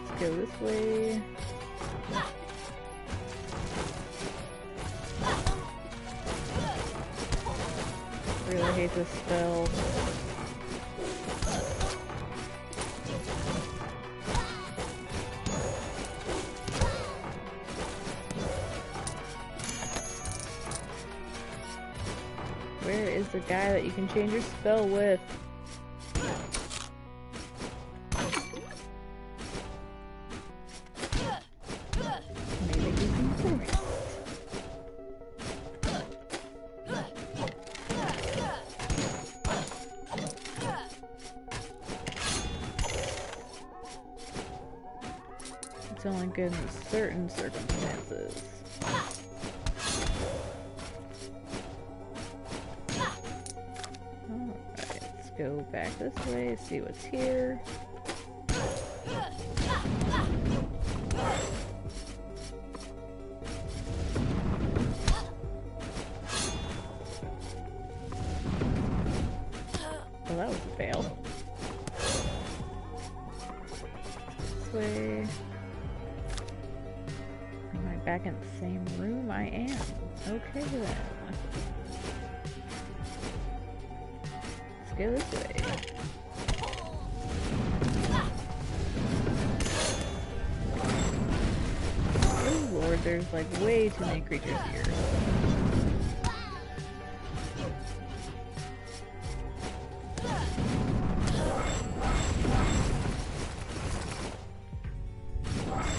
Let's go this way. Really hate this spell. Where is the guy that you can change your spell with? Maybe he can first. It's only good in certain circumstances. Alright, let's go back this way, see what's here. Well, that was a fail. This way. Am I back in the same room? I am. Okay then. Let's go this way. Oh lord, there's like way too many creatures here.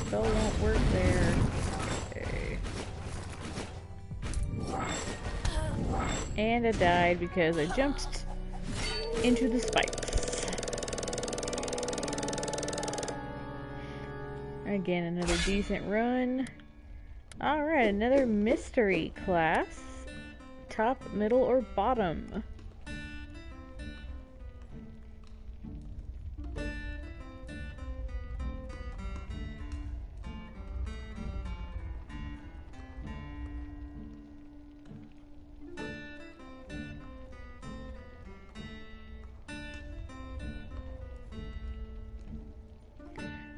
Spell won't work there. Okay. And I died because I jumped into the spikes. Again, another decent run. Alright, another mystery class. Top, middle, or bottom?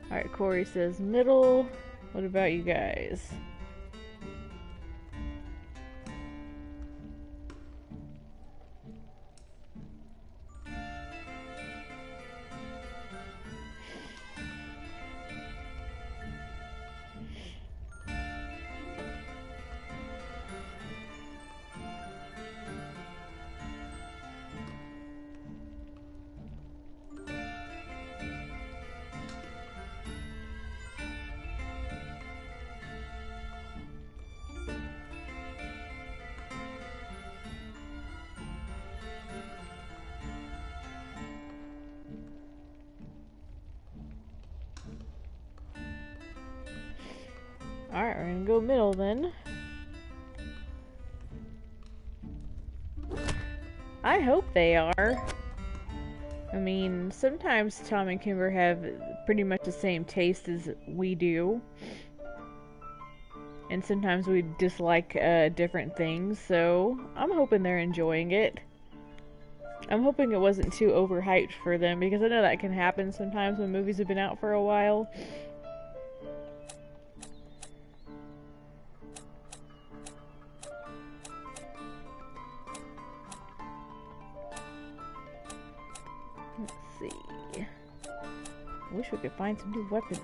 Alright, Corey says middle. What about you guys? Alright, we're gonna go middle then. I hope they are. I mean, sometimes Tom and Kimber have pretty much the same taste as we do. and sometimes we dislike different things, so I'm hoping they're enjoying it. I'm hoping it wasn't too overhyped for them, because I know that can happen sometimes when movies have been out for a while. Let's see. I wish we could find some new weapons.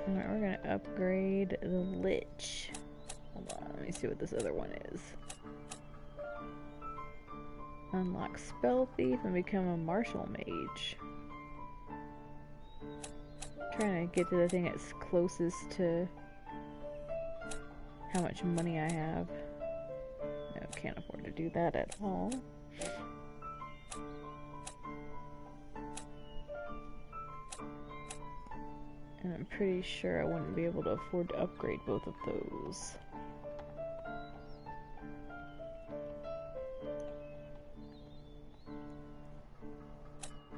Alright, we're gonna upgrade the Lich. Hold on, let me see what this other one is. Unlock Spell Thief and become a Martial Mage. Trying to get to the thing that's closest to how much money I have. No, can't afford to do that at all. And I'm pretty sure I wouldn't be able to afford to upgrade both of those.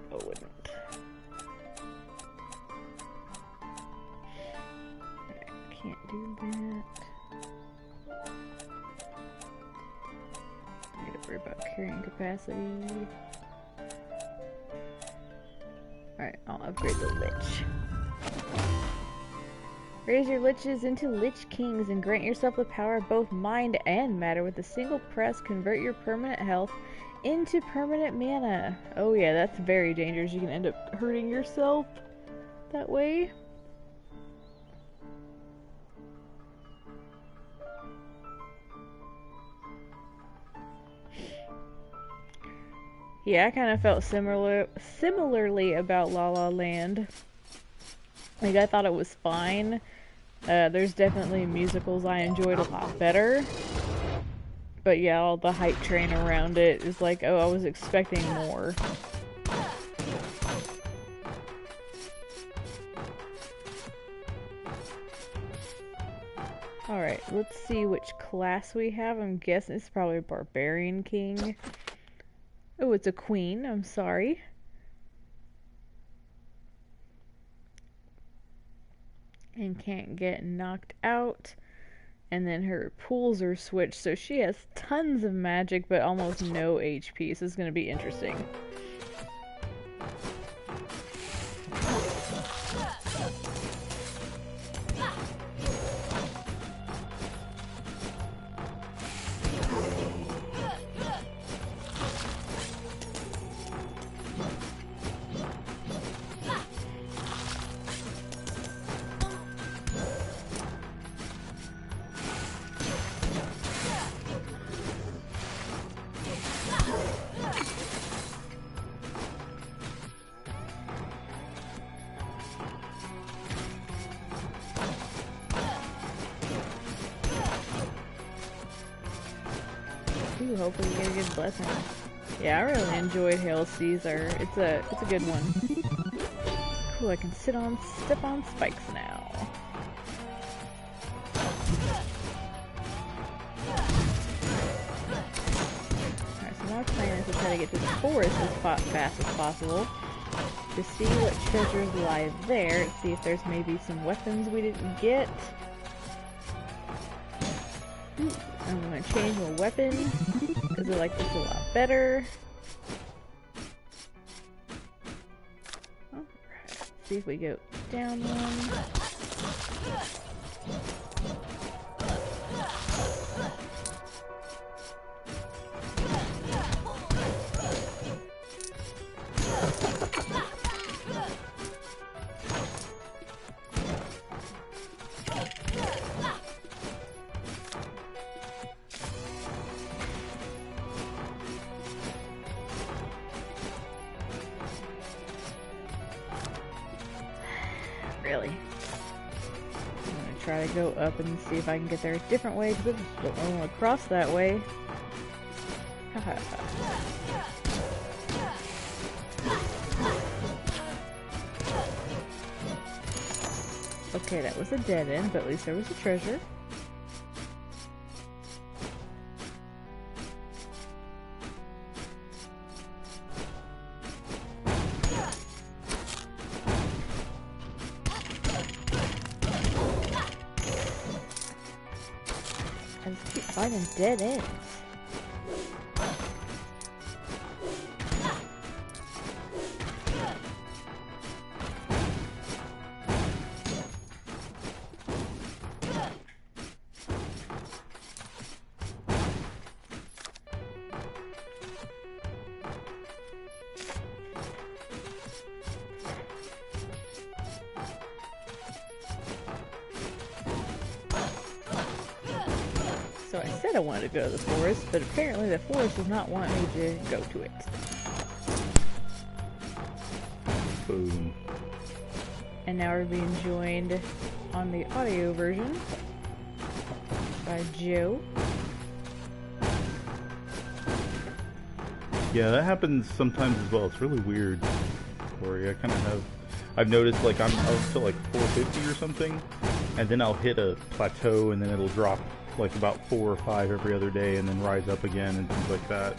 I wouldn't. I can't do that. I gotta worry about carrying capacity. Alright, I'll upgrade the Lich. Raise your liches into Lich Kings and grant yourself the power of both mind and matter. With a single press, convert your permanent health into permanent mana. Oh yeah, that's very dangerous. You can end up hurting yourself that way. Yeah, I kind of felt similarly about La La Land. Like, I thought it was fine. There's definitely musicals I enjoyed a lot better. But yeah, all the hype train around it is like, oh, I was expecting more. Alright, let's see which class we have. I'm guessing it's probably a Barbarian King. Oh, it's a Queen. I'm sorry. And can't get knocked out. And then her pools are switched, so she has tons of magic but almost no HP. So this is going to be interesting. Ooh, hopefully we get a good blessing. Yeah, I really enjoyed Hail Caesar. It's a good one. Cool, I can step on spikes now. Alright, so my plan is to try to get to the forest as fast as possible. To see what treasures lie there, to see if there's maybe some weapons we didn't get. Ooh, I'm gonna change my weapon because I like this a lot better. Alright, see if we go down one. Really. I'm gonna try to go up and see if I can get there a different way, because I don't want to cross that way. Okay, that was a dead end, but at least there was a treasure. I just keep finding dead ends. So I said I wanted to go to the forest, but apparently the forest does not want me to go to it. Boom. And now we're being joined on the audio version by Joe. Yeah, that happens sometimes as well. It's really weird, Corey. I've noticed, like, I'll hit like 450 or something, and then I'll hit a plateau, and then it'll drop like about 4 or 5 every other day, and then rise up again, and things like that.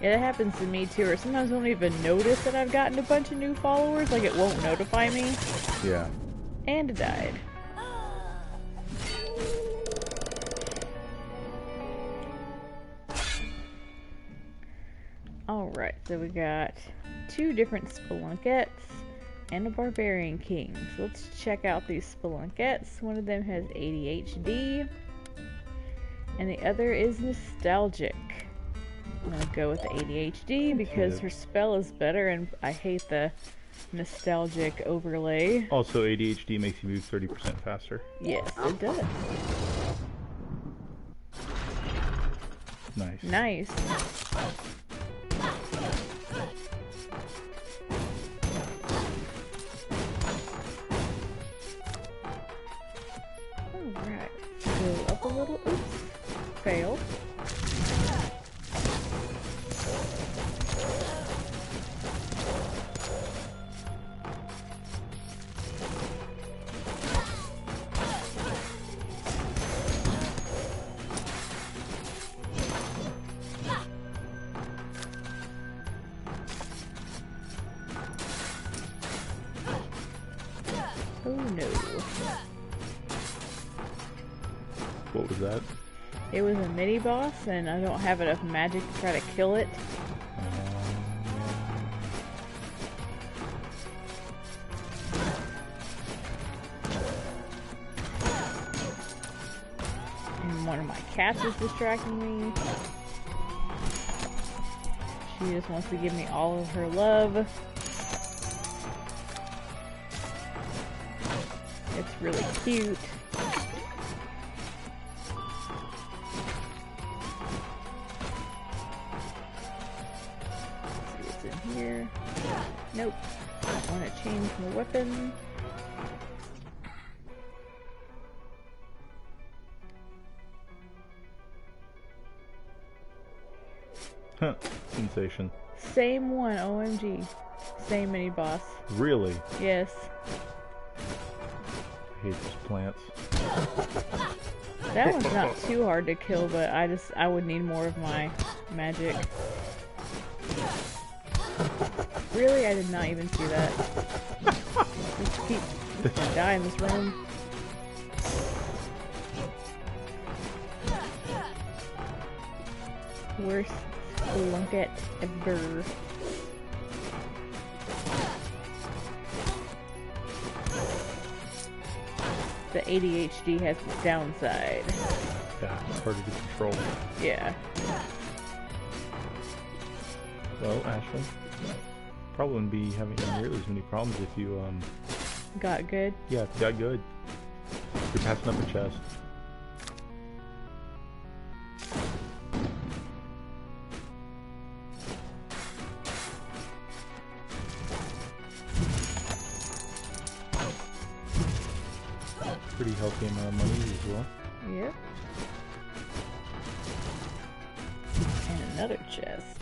Yeah, that happens to me too, or sometimes I don't even notice that I've gotten a bunch of new followers, like it won't notify me. Yeah. And it died. Alright, so we got 2 different Spelunkettes and a Barbarian King. So let's check out these Spelunkettes. One of them has ADHD, and the other is nostalgic. I'm gonna go with the ADHD because her spell is better, and I hate the nostalgic overlay. Also, ADHD makes you move 30% faster. Yes, it does. Nice. Nice. Alright, go up a little. Oops. Fail. Oh no. What was that? It was a mini boss, and I don't have enough magic to try to kill it. And one of my cats is distracting me. She just wants to give me all of her love. It's really cute. Let's see what's in here. Nope. I want to change my weapon. Huh. Sensation. Same one, OMG. Same mini boss. Really? Yes. I hate those plants. That one's not too hard to kill, but I would need more of my magic. Really? I did not even see that. Just keep die in this room. Worst Spelunket ever. The ADHD has its downside. Yeah, it's harder to control. Yeah. Well, Ashley, probably wouldn't be having nearly as many problems if you, Got good? yeah, if you got good. You're passing up a chest. Pretty healthy amount of money as well. Yep. And another chest.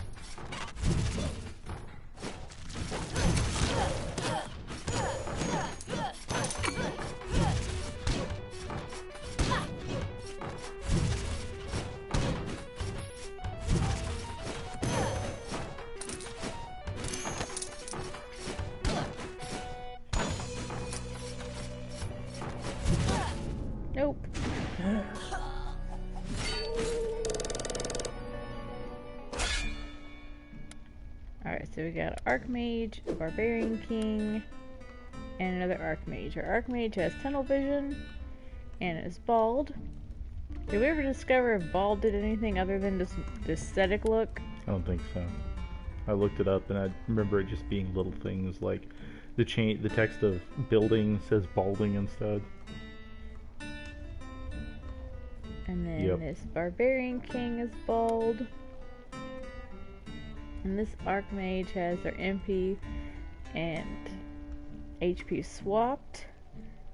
Alright, so we got an Archmage, a Barbarian King, and another Archmage. Our Archmage has tunnel vision and is bald. Did we ever discover if bald did anything other than just the aesthetic look? I don't think so. I looked it up and I remember it just being little things like the text of building says balding instead. And then this Barbarian King is bald. And this Archmage has their MP and HP swapped.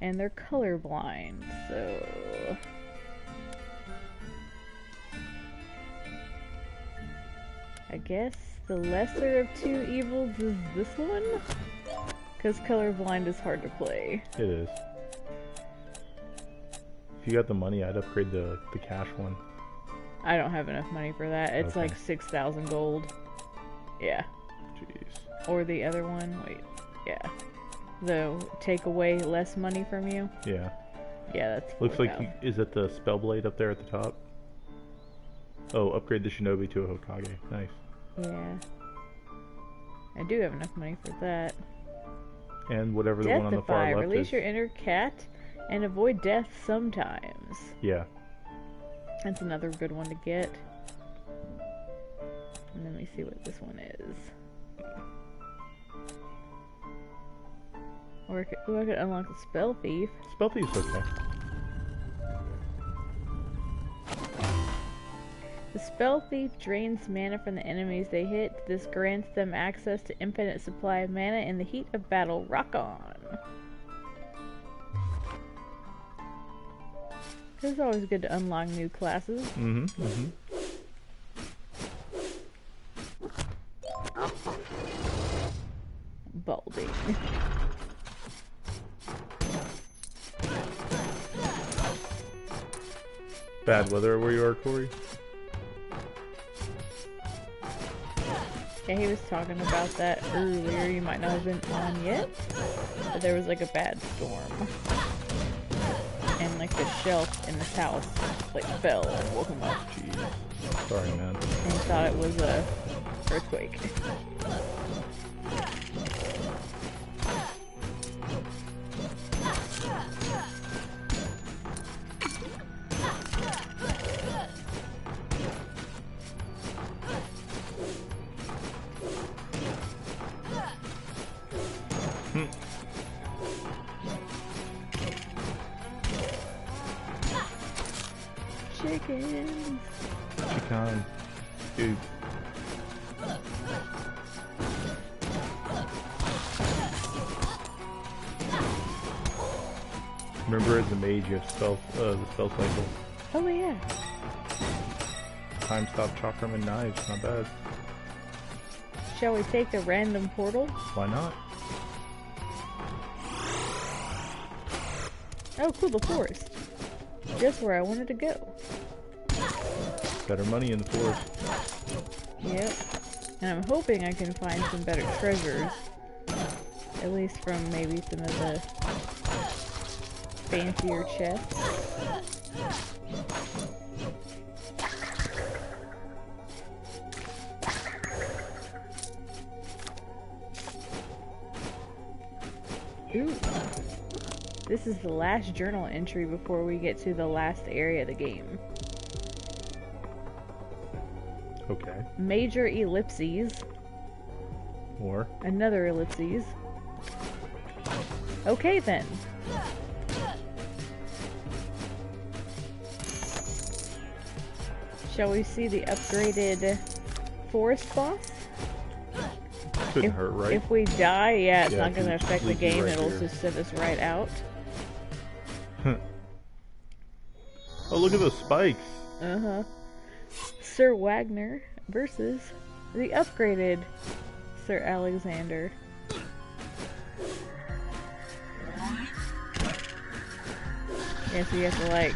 And they're colorblind, so... I guess the lesser of two evils is this one? Because colorblind is hard to play. It is. If you got the money, I'd upgrade the cash one. I don't have enough money for that. It's Okay. like 6,000 gold. Yeah. Jeez. Or the other one. Wait. Yeah. The take away less money from you. Yeah. Yeah, that's. Looks like 4,000. is that the spell blade up there at the top? Oh, upgrade the shinobi to a Hokage. Nice. Yeah. I do have enough money for that. And whatever the one on the far Deathify. left Release is. your inner cat and avoid death sometimes. Yeah. That's another good one to get. And let me see what this one is. Or I could unlock the Spell Thief. Spell thief's okay. The Spell Thief drains mana from the enemies they hit. This grants them access to infinite supply of mana in the heat of battle. Rock on! It's always good to unlock new classes. Mm-hmm. Mm-hmm. Balding. Bad weather where you are, Corey? Yeah, he was talking about that earlier. You might not have been on yet, but there was like a bad storm. And like the shelf in this house like fell and woke him up. Jeez. Sorry, man. And he thought it was a earthquake. Chickens. Chicken. Dude. Remember as a mage you have the spell cycle. Oh yeah. Time stop chakram and knives, not bad. Shall we take the random portal? Why not? Oh cool, the forest. Just where I wanted to go. Better money in the forest. Yep. And I'm hoping I can find some better treasures. At least from maybe some of the fancier chests. Ooh. This is the last journal entry before we get to the last area of the game. Okay. Major ellipses. Or Another ellipses. Okay then. Shall we see the upgraded forest boss? couldn't hurt, right? If we die, yeah, it's Yeah, not going to it can affect the leave you game. right It'll here. just send us right out. Oh, look at those spikes. Uh-huh. Sir Wagner versus the upgraded Sir Alexander. Yeah, so you have to like...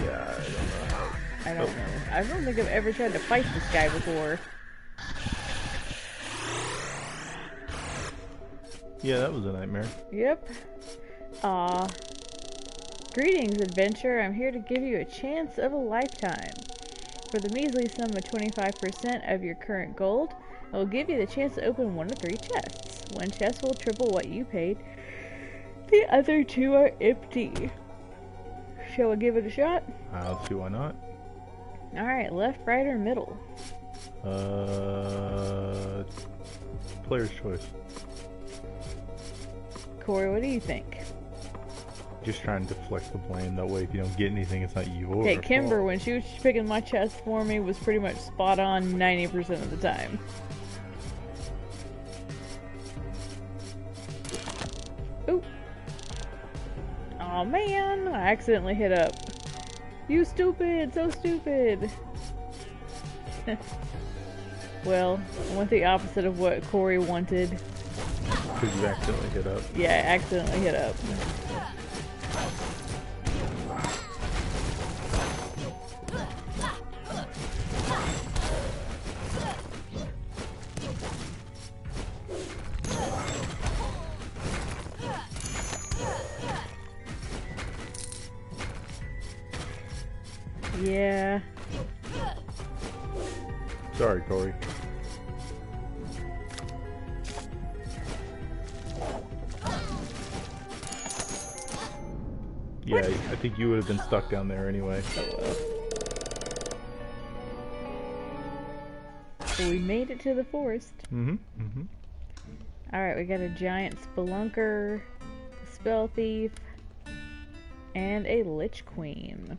Yeah, I don't know how. I don't know. I don't think I've ever tried to fight this guy before. Yeah, that was a nightmare. Yep. Greetings, adventurer. I'm here to give you a chance of a lifetime. For the measly sum of 25% of your current gold, it will give you the chance to open one of 3 chests. One chest will triple what you paid. The other 2 are empty. Shall we give it a shot? Let's see, why not? Alright, left, right, or middle? Player's choice. Corey, what do you think? Just trying to deflect the blame. That way, if you don't get anything, it's not you. Okay, Kimber, when she was picking my chest for me, was pretty much spot on 90% of the time. Oop. Aw, man, I accidentally hit up. You stupid, so stupid. Well, I went the opposite of what Corey wanted. Because you accidentally hit up. Yeah, I accidentally hit up. Yeah. Sorry, Corey. Yeah, I think you would have been stuck down there anyway. So we made it to the forest. Alright, we got a giant spelunker, a spell thief, and a lich queen.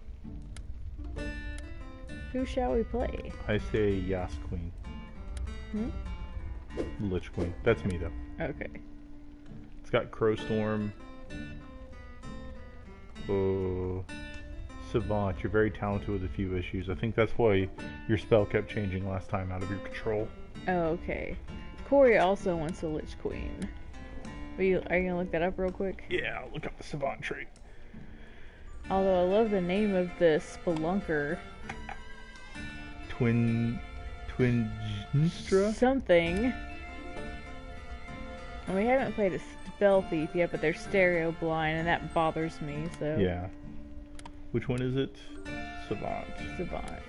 Who shall we play? I say Yas Queen. Lich Queen. That's me though. Okay. It's got Crowstorm. Oh, Savant, you're very talented with a few issues. I think that's why your spell kept changing last time out of your control. Oh, okay. Corey also wants a Lich Queen. Are you gonna look that up real quick? Yeah, I'll look up the Savant trait. Although I love the name of the Spelunker. Twinstra? Something. And we haven't played a Spell Thief yet, but they're stereo blind, and that bothers me, so... Yeah. Which one is it? Savant. Savant.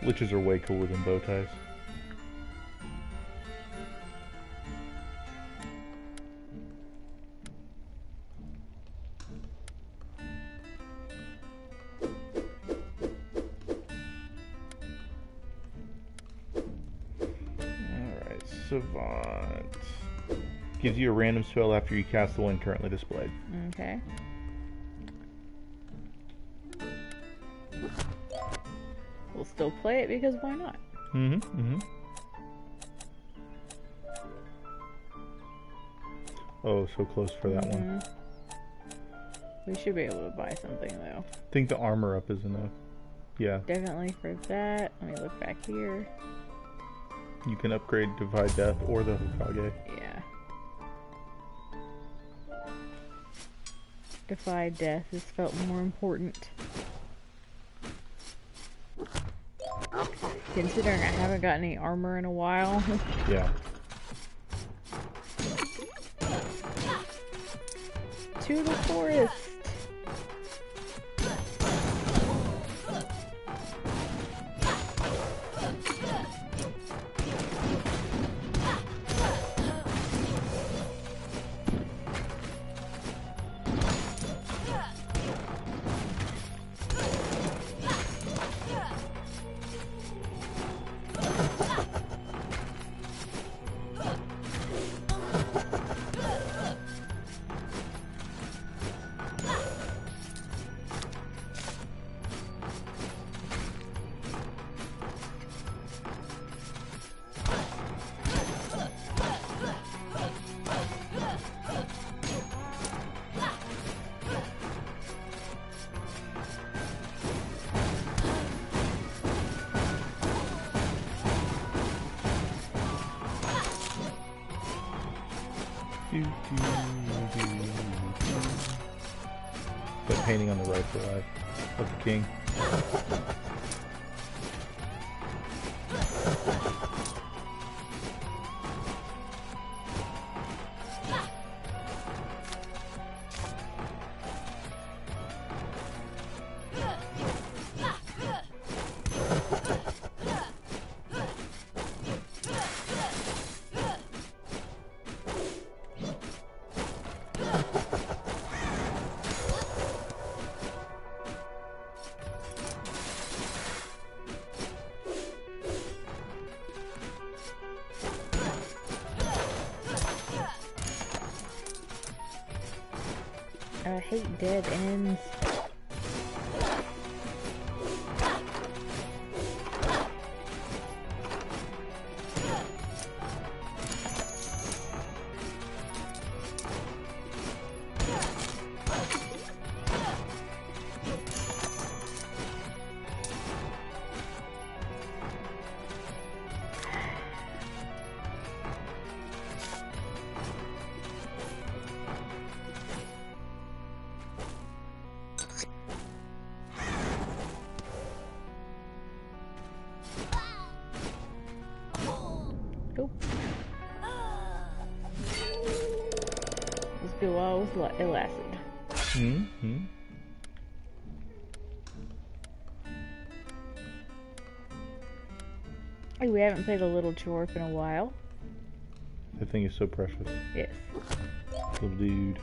Liches are way cooler than bow ties. Savant. Gives you a random spell after you cast the one currently displayed. Okay. We'll still play it because why not? Oh, so close for that one. We should be able to buy something though. I think the armor up is enough. Yeah. Definitely for that. Let me look back here. You can upgrade Defy Death or the Hokage. Yeah. Defy Death has felt more important. Considering I haven't got any armor in a while. Yeah. To the forest! The painting on the right side of the king. hate dead ends. Nope. Let's go all with it lasted. Mm-hmm. Hey, we haven't played a little dwarf in a while. That thing is so precious. Yes. Little dude.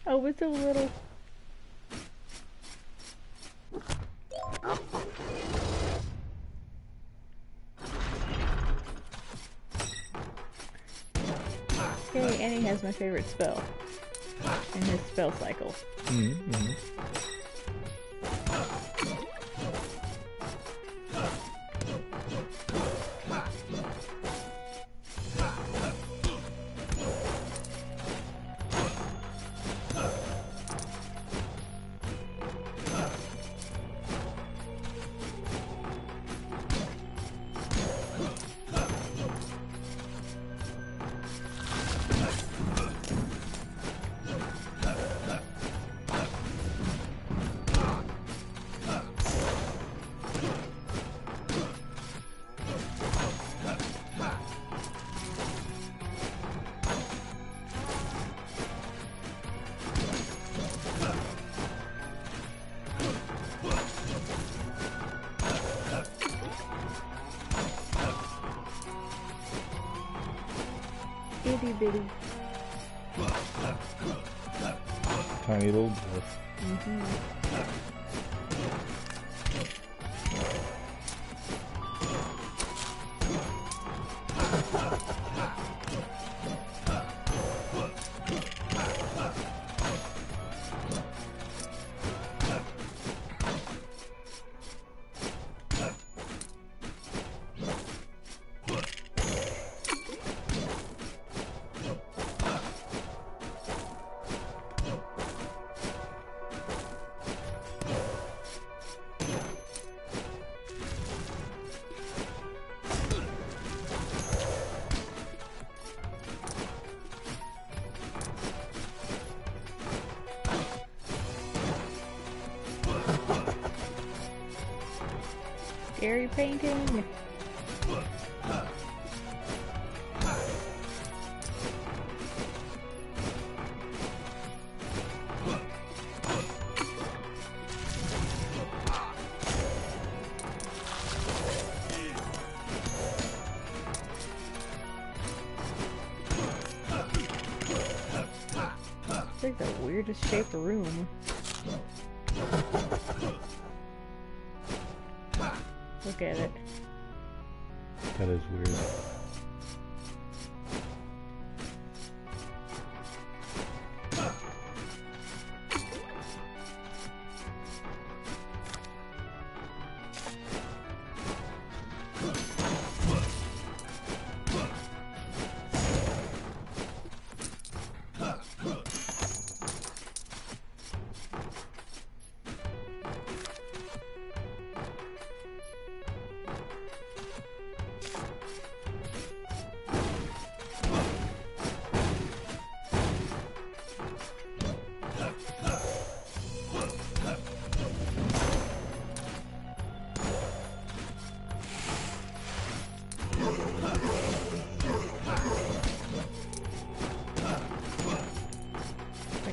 Oh, it's so little. Okay, Annie has my favorite spell in his spell cycle. Mm-hmm. Itty bitty. Tiny little dwarf. Mm-hmm. Scary painting. It's like the weirdest shape of room. Look at it. That is weird.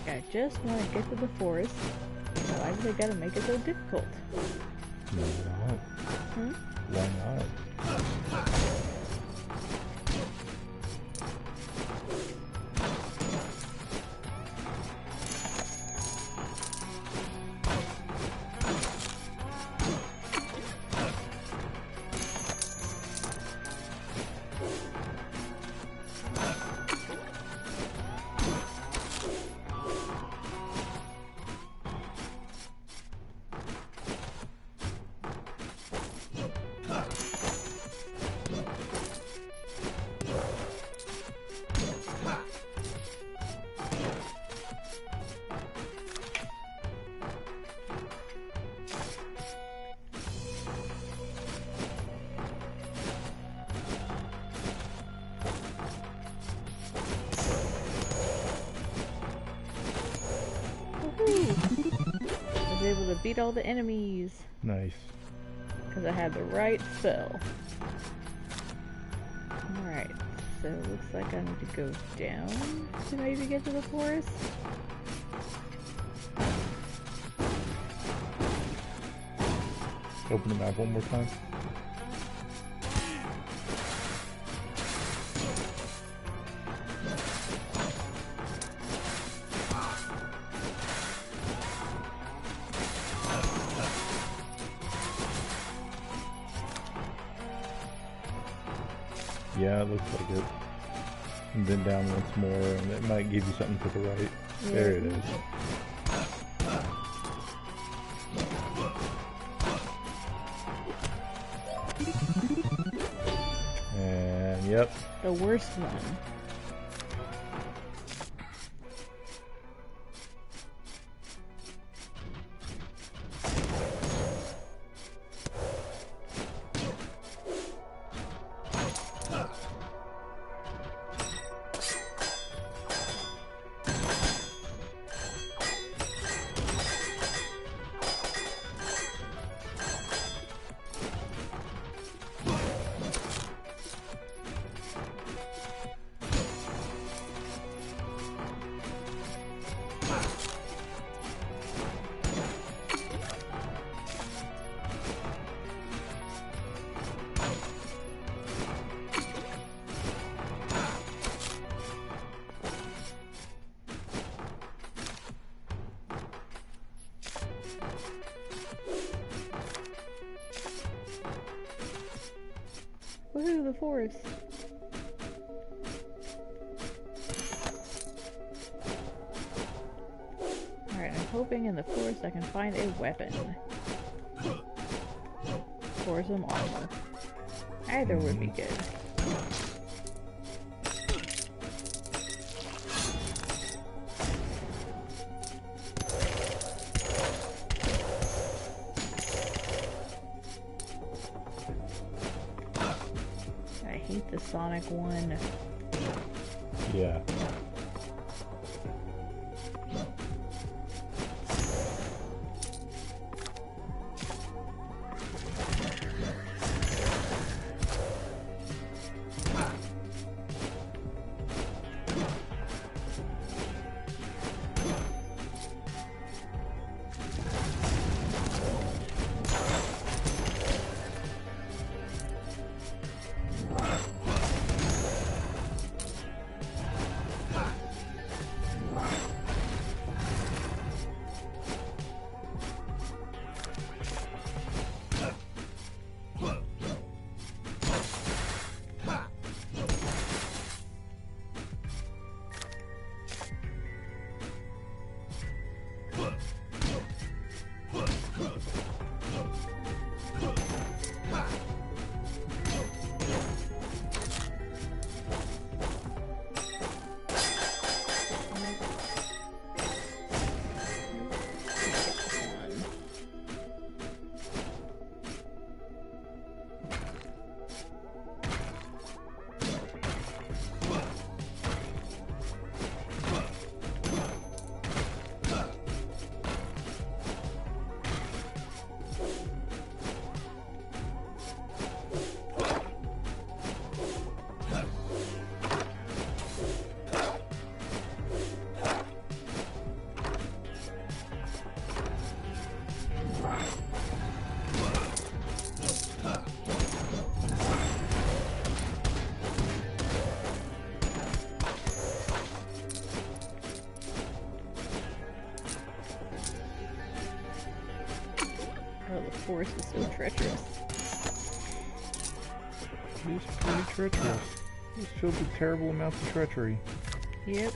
I just want to get to the forest. Why do they gotta make it so difficult? Why not? Hmm? Why not? I was able to beat all the enemies. Nice. Because I had the right spell. Alright, so it looks like I need to go down to maybe get to the forest. Open the map one more time. Yeah, it looks like it. And then down once more, and it might give you something to the right. Yeah. There it is. And yep. The worst one. Woohoo, the forest. Alright, I'm hoping in the forest I can find a weapon. Or some armor. Either would be good. I hate the Sonic one. Yeah. Oh, the forest is so treacherous. It's pretty treacherous. It's filled with terrible amounts of treachery. Yep.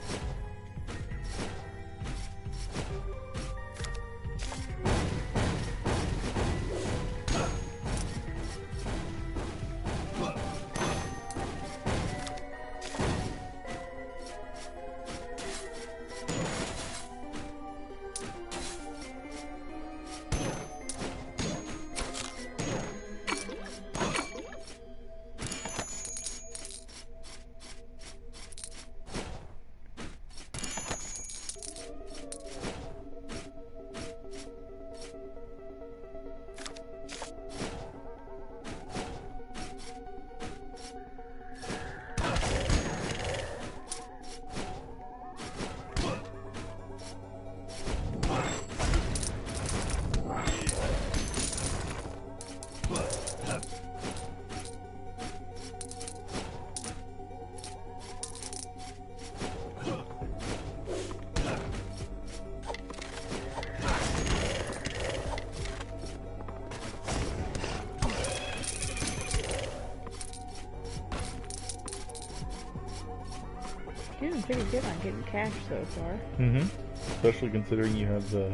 pretty good on getting cash so far. Mm-hmm. Especially considering you have the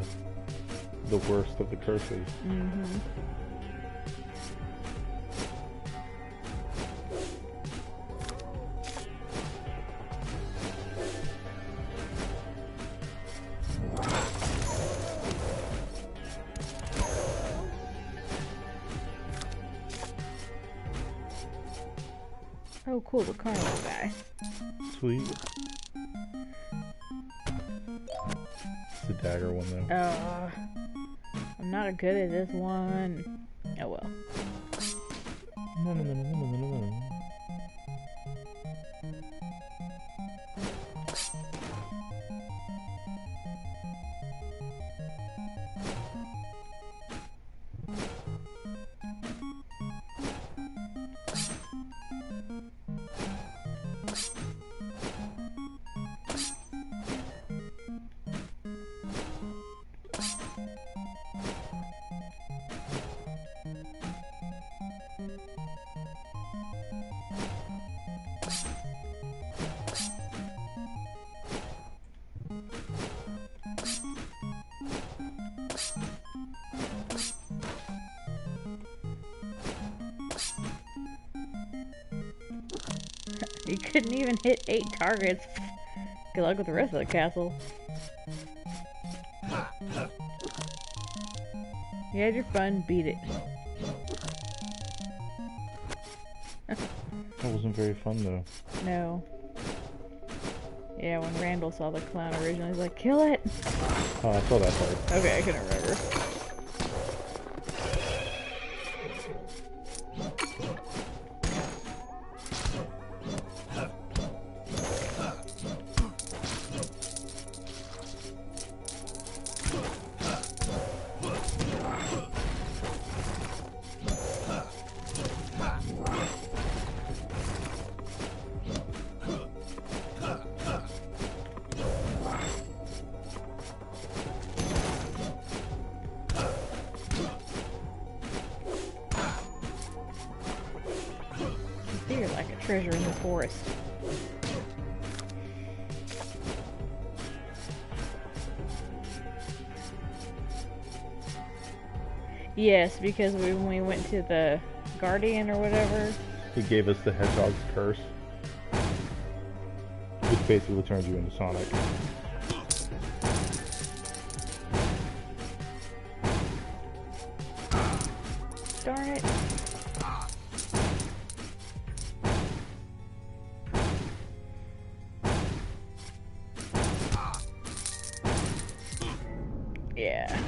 worst of the curses. Mm-hmm. Oh, cool, the carnival guy. Sweet. It's the dagger one, though. I'm not good at this one. Oh well. No. You couldn't even hit 8 targets. Good luck with the rest of the castle. You had your fun, beat it. That wasn't very fun, though. No. Yeah, when Randall saw the clown originally, he was like, kill it! Oh, I saw that part. Okay, I couldn't remember. You're like a treasure in the forest. Yes, because when we went to the Guardian or whatever, It gave us the Hedgehog's curse, which basically turns you into Sonic. darn it. Yeah.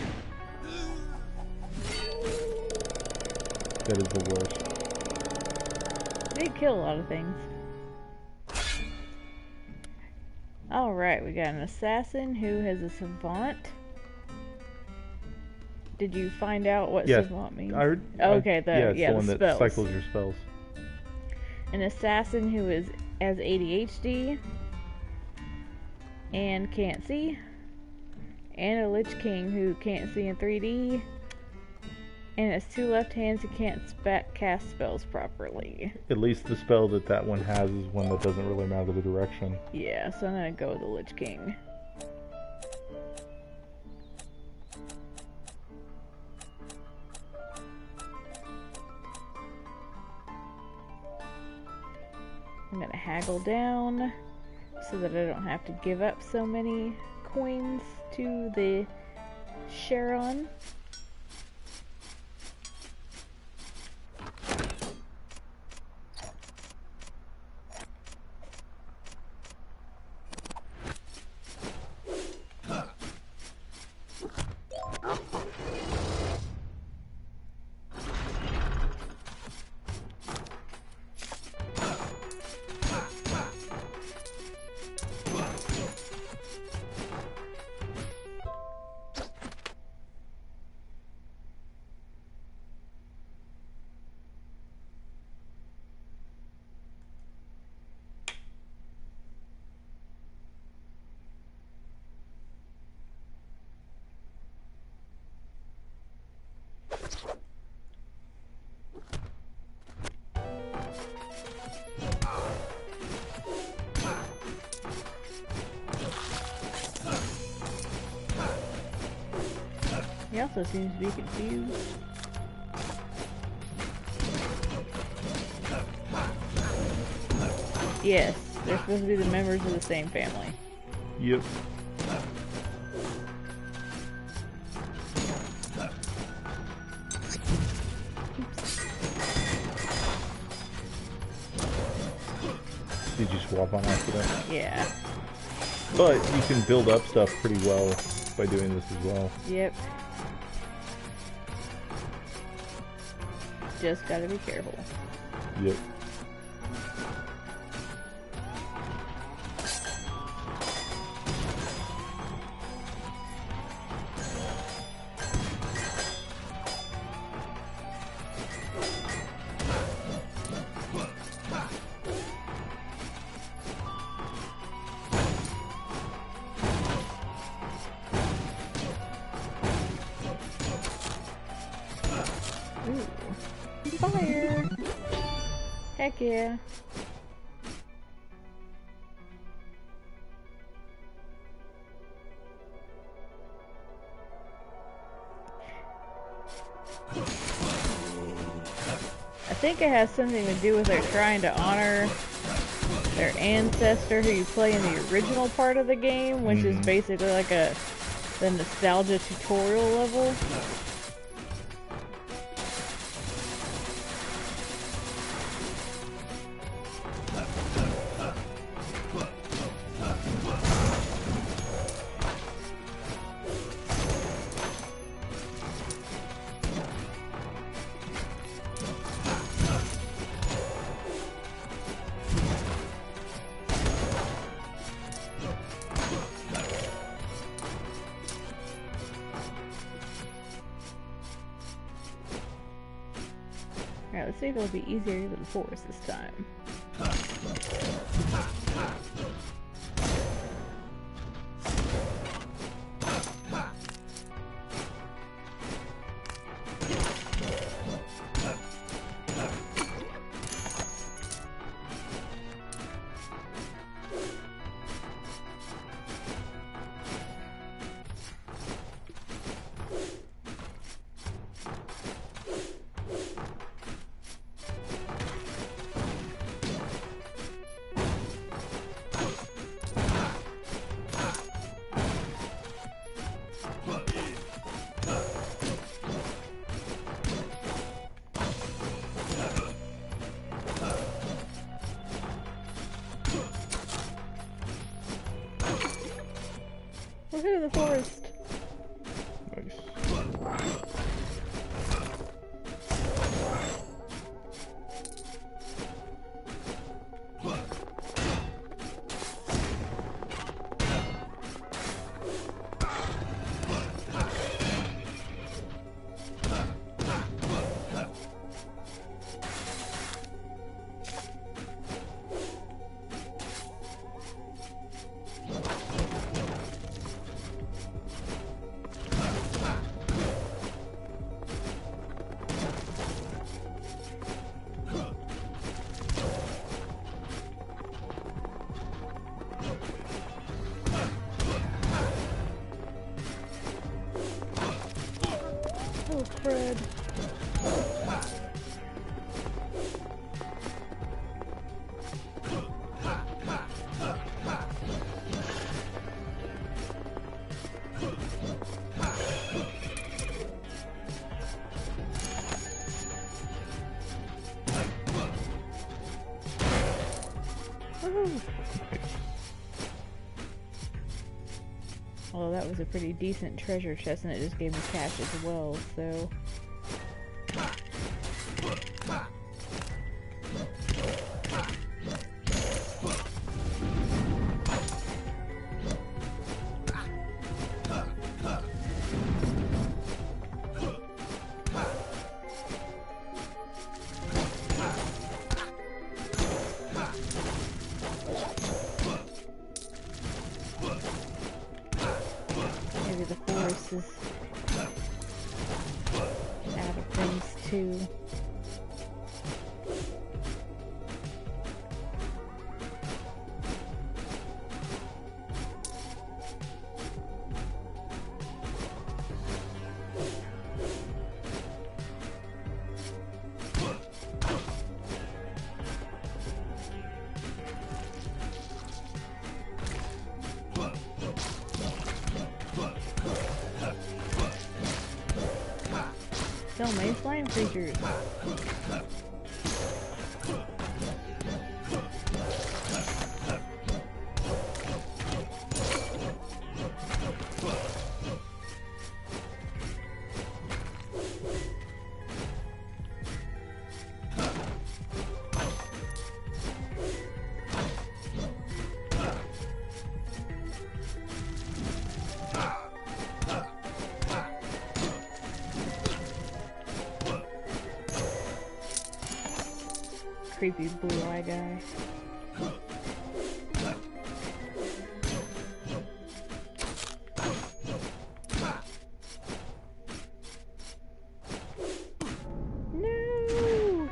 That is the worst. They kill a lot of things. Alright, we got an assassin who has a savant. Did you find out what savant means? Okay, the one spells. that cycles your spells. An assassin who has ADHD and can't see. And a Lich King who can't see in 3D. And has 2 left hands who can't cast spells properly. At least the spell that one has is one that doesn't really matter the direction. Yeah, so I'm gonna go with the Lich King. I'm gonna haggle down so that I don't have to give up so many coins to the Charon. He also seems to be confused. Yes, they're supposed to be the members of the same family. Yep. Did you swap on after that? Yeah. But you can build up stuff pretty well by doing this as well. Yep. Just gotta be careful. Yep. Ooh. Fire! Heck yeah. I think it has something to do with their trying to honor their ancestor who you play in the original part of the game, which is basically like the nostalgia tutorial level. Alright, let's see if it'll be easier than the forest this time. Woohoo, the forest! Nice. Oh, crud. Woohoo! Well, that was a pretty decent treasure chest, and it just gave me cash as well, so... Maybe the forest is out of things too. so many slime creatures. Creepy blue eye guy. No!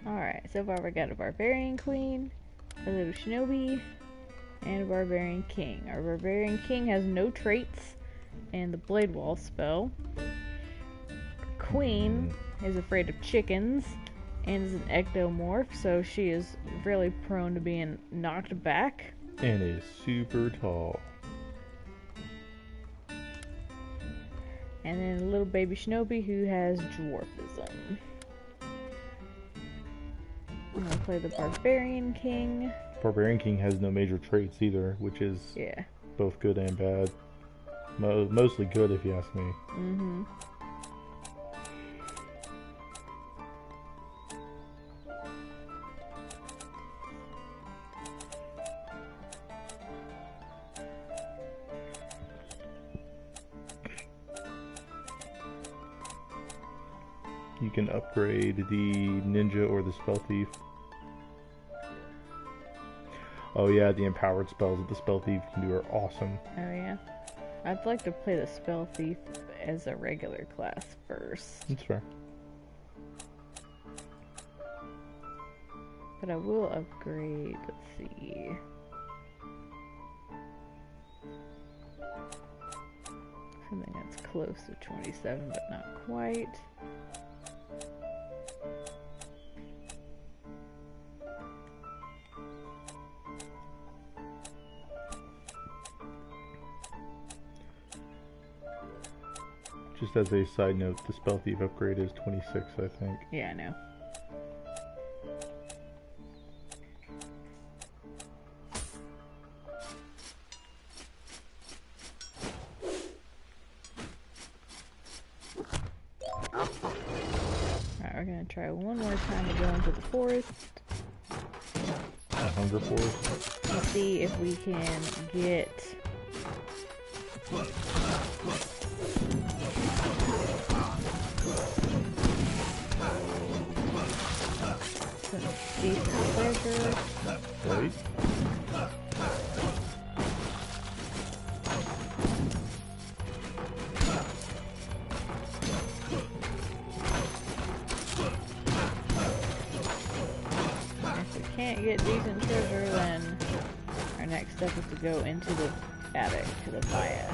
Alright, so far we got a barbarian queen, a little shinobi, and a barbarian king. Our barbarian king has no traits and the blade wall spell. Queen is afraid of chickens and is an ectomorph, so she is really prone to being knocked back. And is super tall. And then a little baby shinobi who has dwarfism. I'm gonna play the barbarian king. Barbarian King has no major traits either, which is both good and bad. Mostly good, if you ask me. Mm-hmm. You can upgrade the ninja or the spell thief. Oh yeah, the empowered spells that the spell thief can do are awesome. Oh yeah. I'd like to play the spell thief as a regular class first. That's fair. But I will upgrade, let's see. Something that's close to 27 but not quite. Just as a side note, the spell thief upgrade is 26, I think. Yeah, I know. Alright, we're gonna try one more time to go into the forest. A hunger forest. Let's see if we can get some decent treasure. Right. If we can't get decent treasure, then our next step is to go into the attic to the fire.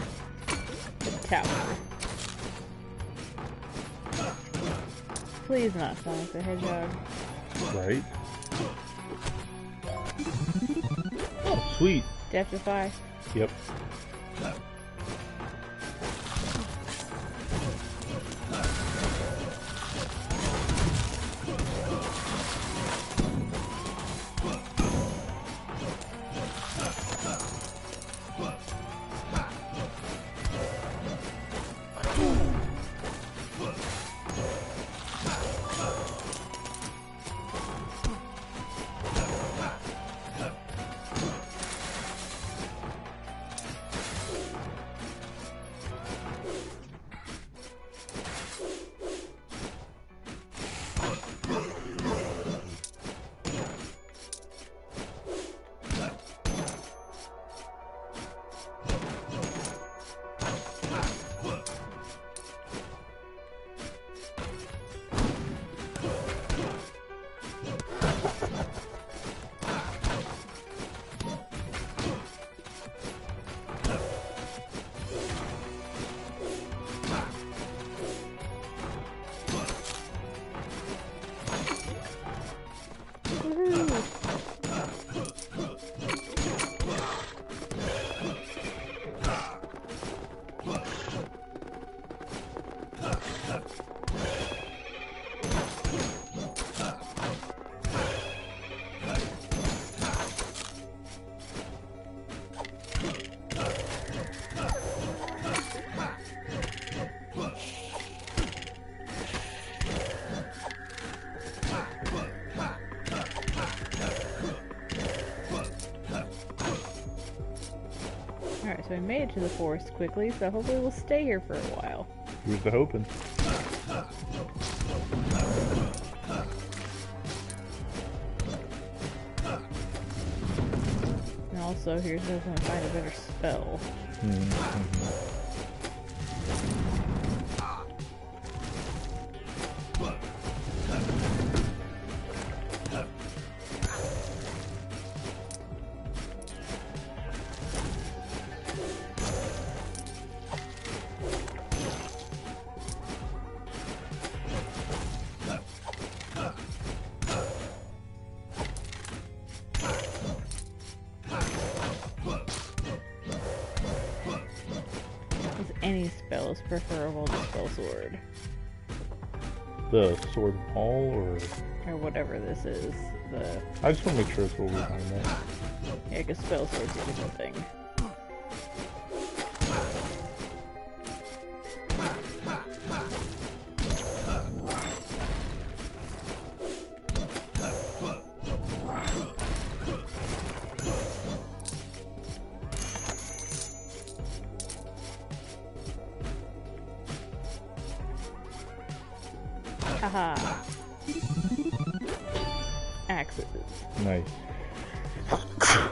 The tower. Please not Sonic the Hedgehog. Right. Oh, sweet. Deathify. Yep. so I made it to the forest quickly, so hopefully we'll stay here for a while. Here's the hoping. And also, here's hoping to find a better spell. Any spell is preferable to spell sword. The sword ball, or whatever this is. I just want to make sure it's what we're talking about. Yeah, because spell sword's a different thing. Haha. Axes. Nice.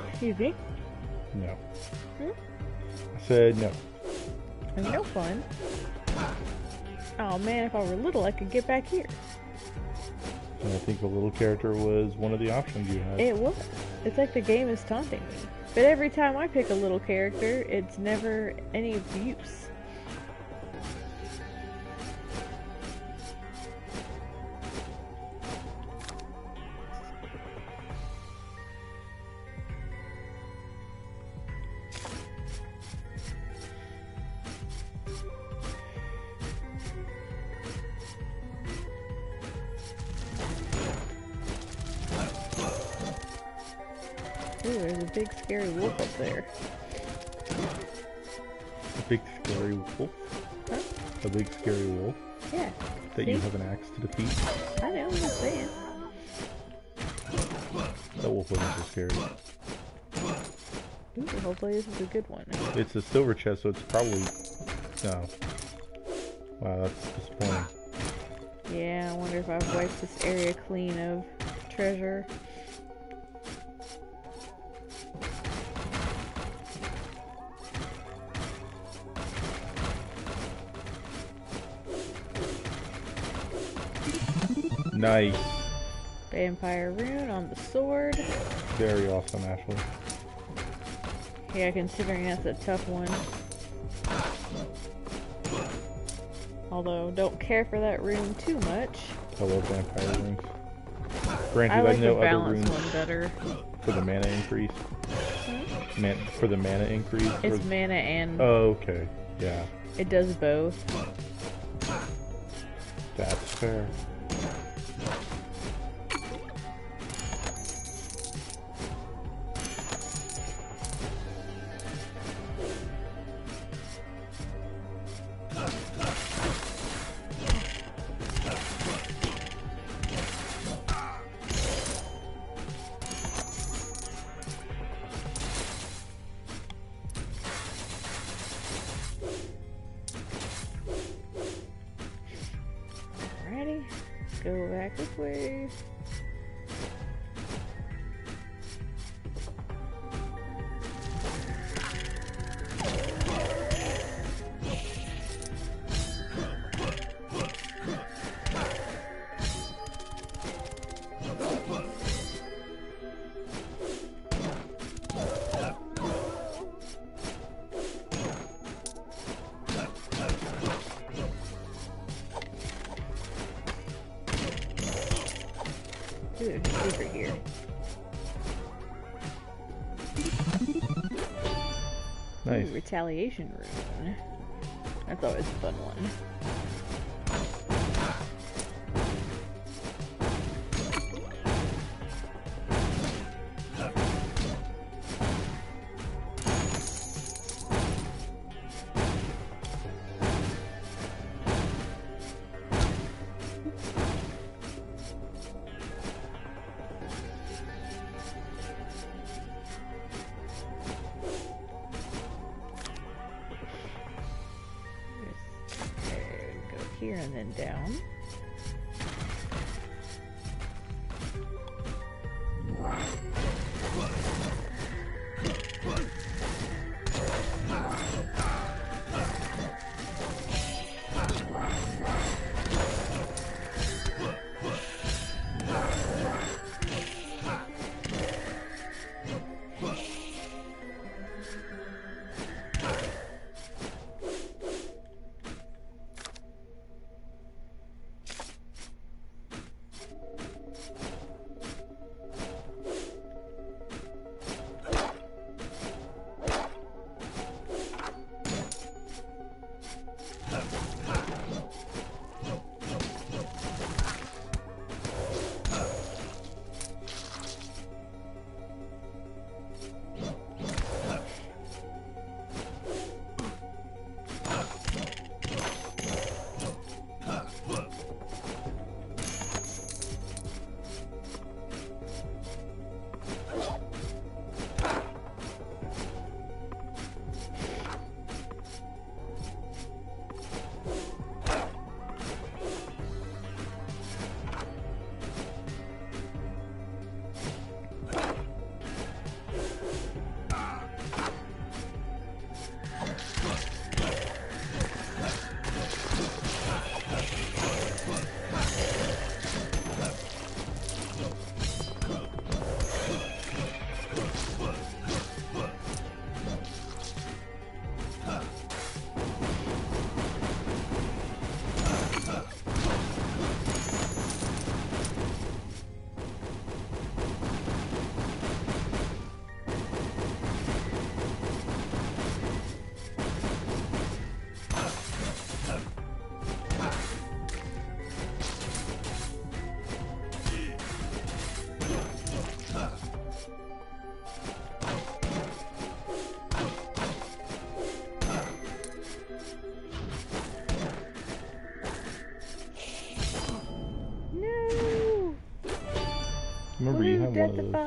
Excuse me? No. I said no. No fun. Oh man, if I were little, I could get back here. And I think a little character was one of the options you had. It was. It's like the game is taunting me. But every time I pick a little character, it's never any use. Ooh, there's a big scary wolf up there. A big scary wolf? Huh? A big scary wolf? Yeah. That See? you have an axe to defeat? I know, I'm just saying. That wolf wasn't so scary. Ooh, hopefully this is a good one. It's a silver chest, so it's probably... No. Wow, that's disappointing. Yeah, I wonder if I've wiped this area clean of treasure. Nice. Vampire rune on the sword. Very awesome, Ashley. Yeah, considering that's a tough one. Although, don't care for that rune too much. I love vampire runes. Granted, I like know the other balanced runes one better. for the mana increase. For the mana increase? It's mana and... Oh, okay. Yeah. It does both. That's fair. Alrighty, go back this way. Ooh, there's a secret here. Nice. Ooh, retaliation rune. That's always a fun one. here and then down. Remember, you have one of those.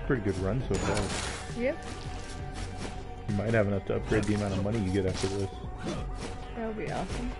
Pretty good run so far. Yep. You might have enough to upgrade the amount of money you get after this. That would be awesome.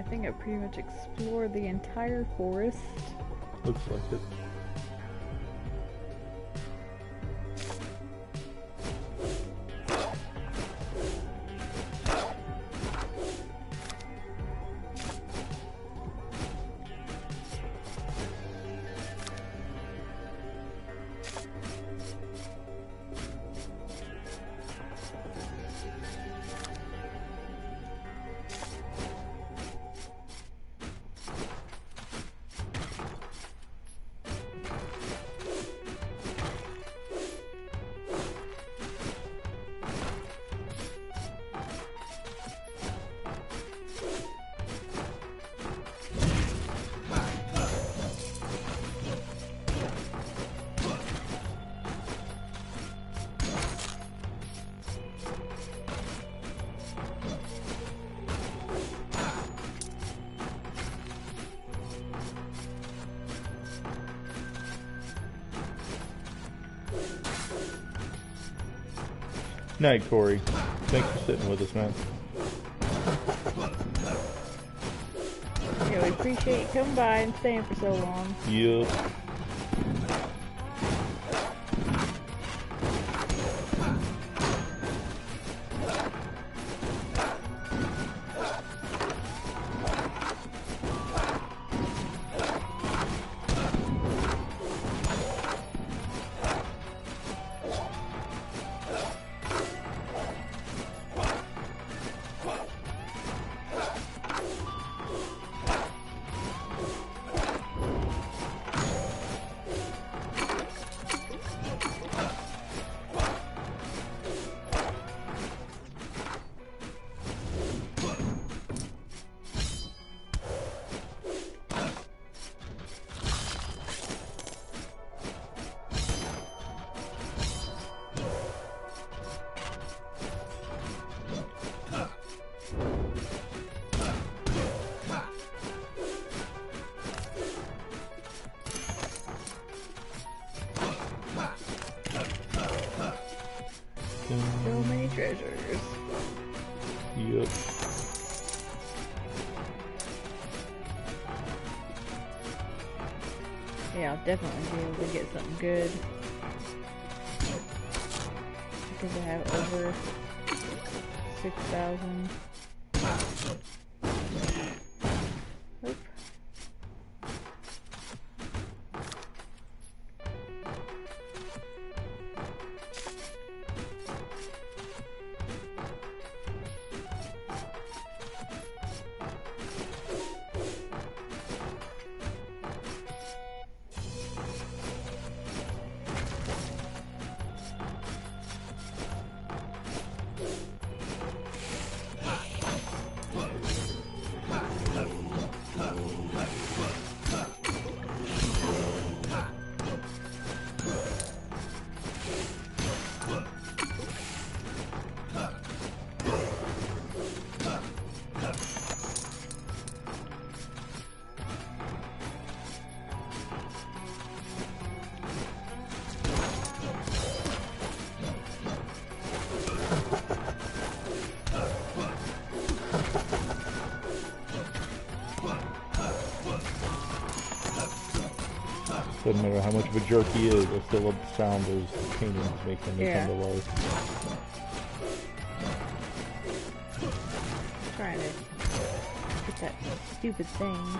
I think I pretty much explored the entire forest. Looks like it. Night, Corey. Thanks for sitting with us, man. Yeah, we appreciate you coming by and staying for so long. Yup. So many treasures. Yup. Yeah, I'll definitely be able to get something good. Because I have over 6,000. Oop. Doesn't matter how much of a jerk he is, I still love the sound those paintings make when they come to life. Trying to get that stupid thing.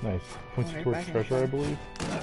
Nice. Points you towards treasure, I believe. Yeah.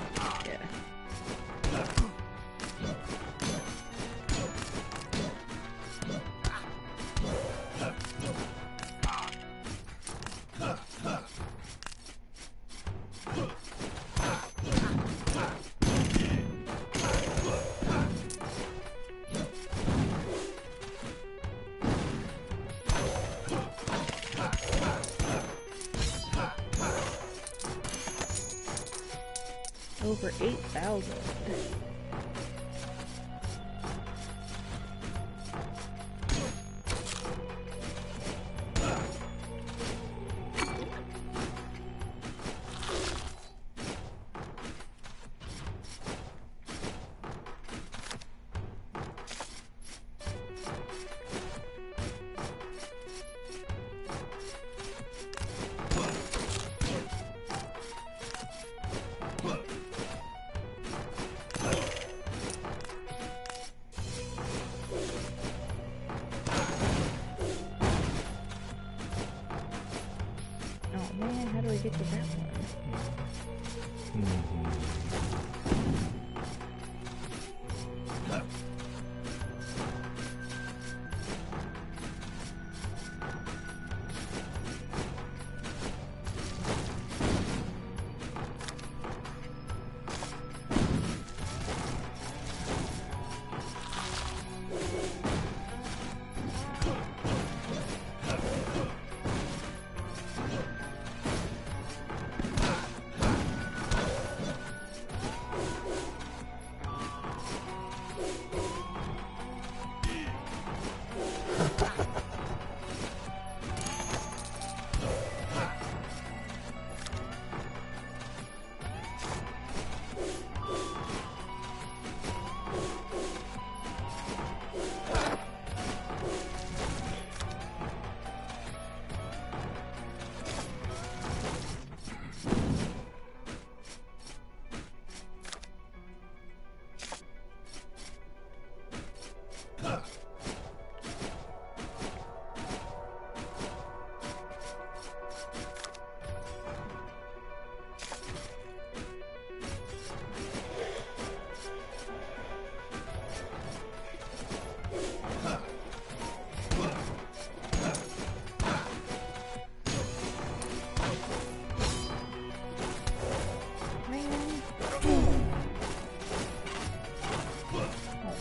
Over 8,000. Oh man, how do I get to that one?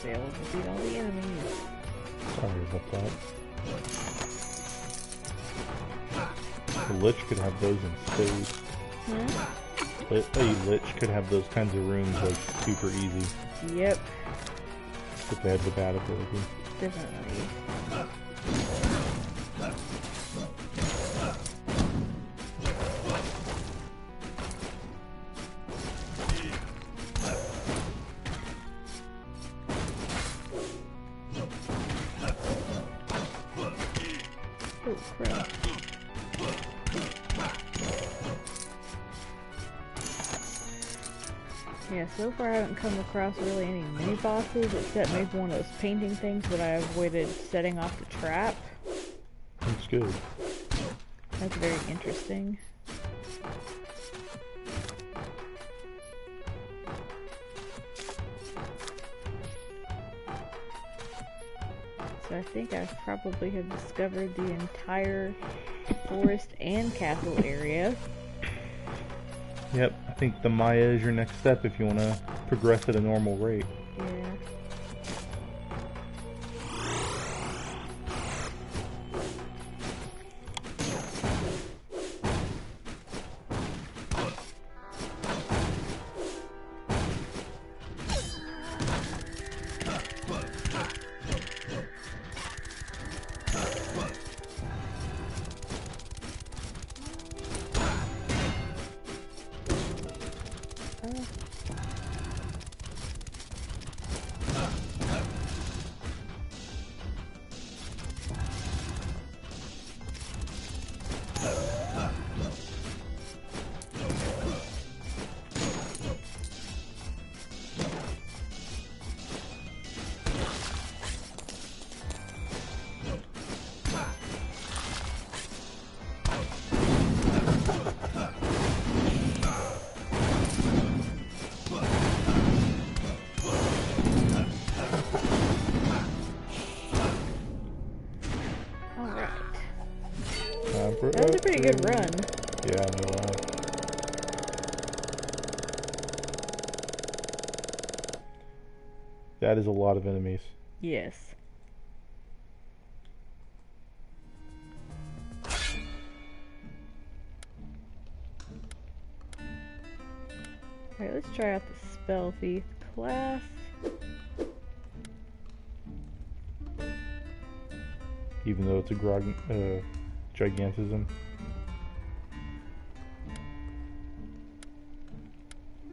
Be able to beat all the enemies. Sorry about that. The Lich could have those in spades. A Lich could have those kinds of rooms like super easy. Yep. If they had the bad ability. Definitely. Oh crap. Yeah, so far I haven't come across really any mini bosses except maybe one of those painting things, but I avoided setting off the trap. That's good. That's very interesting. So I think I probably have discovered the entire forest and castle area. Yep, I think the Maya is your next step if you want to progress at a normal rate. Yeah. pretty good run. Yeah, no lie. That is a lot of enemies. Yes. Alright, let's try out the Spell Thief class. Even though it's a gigantism.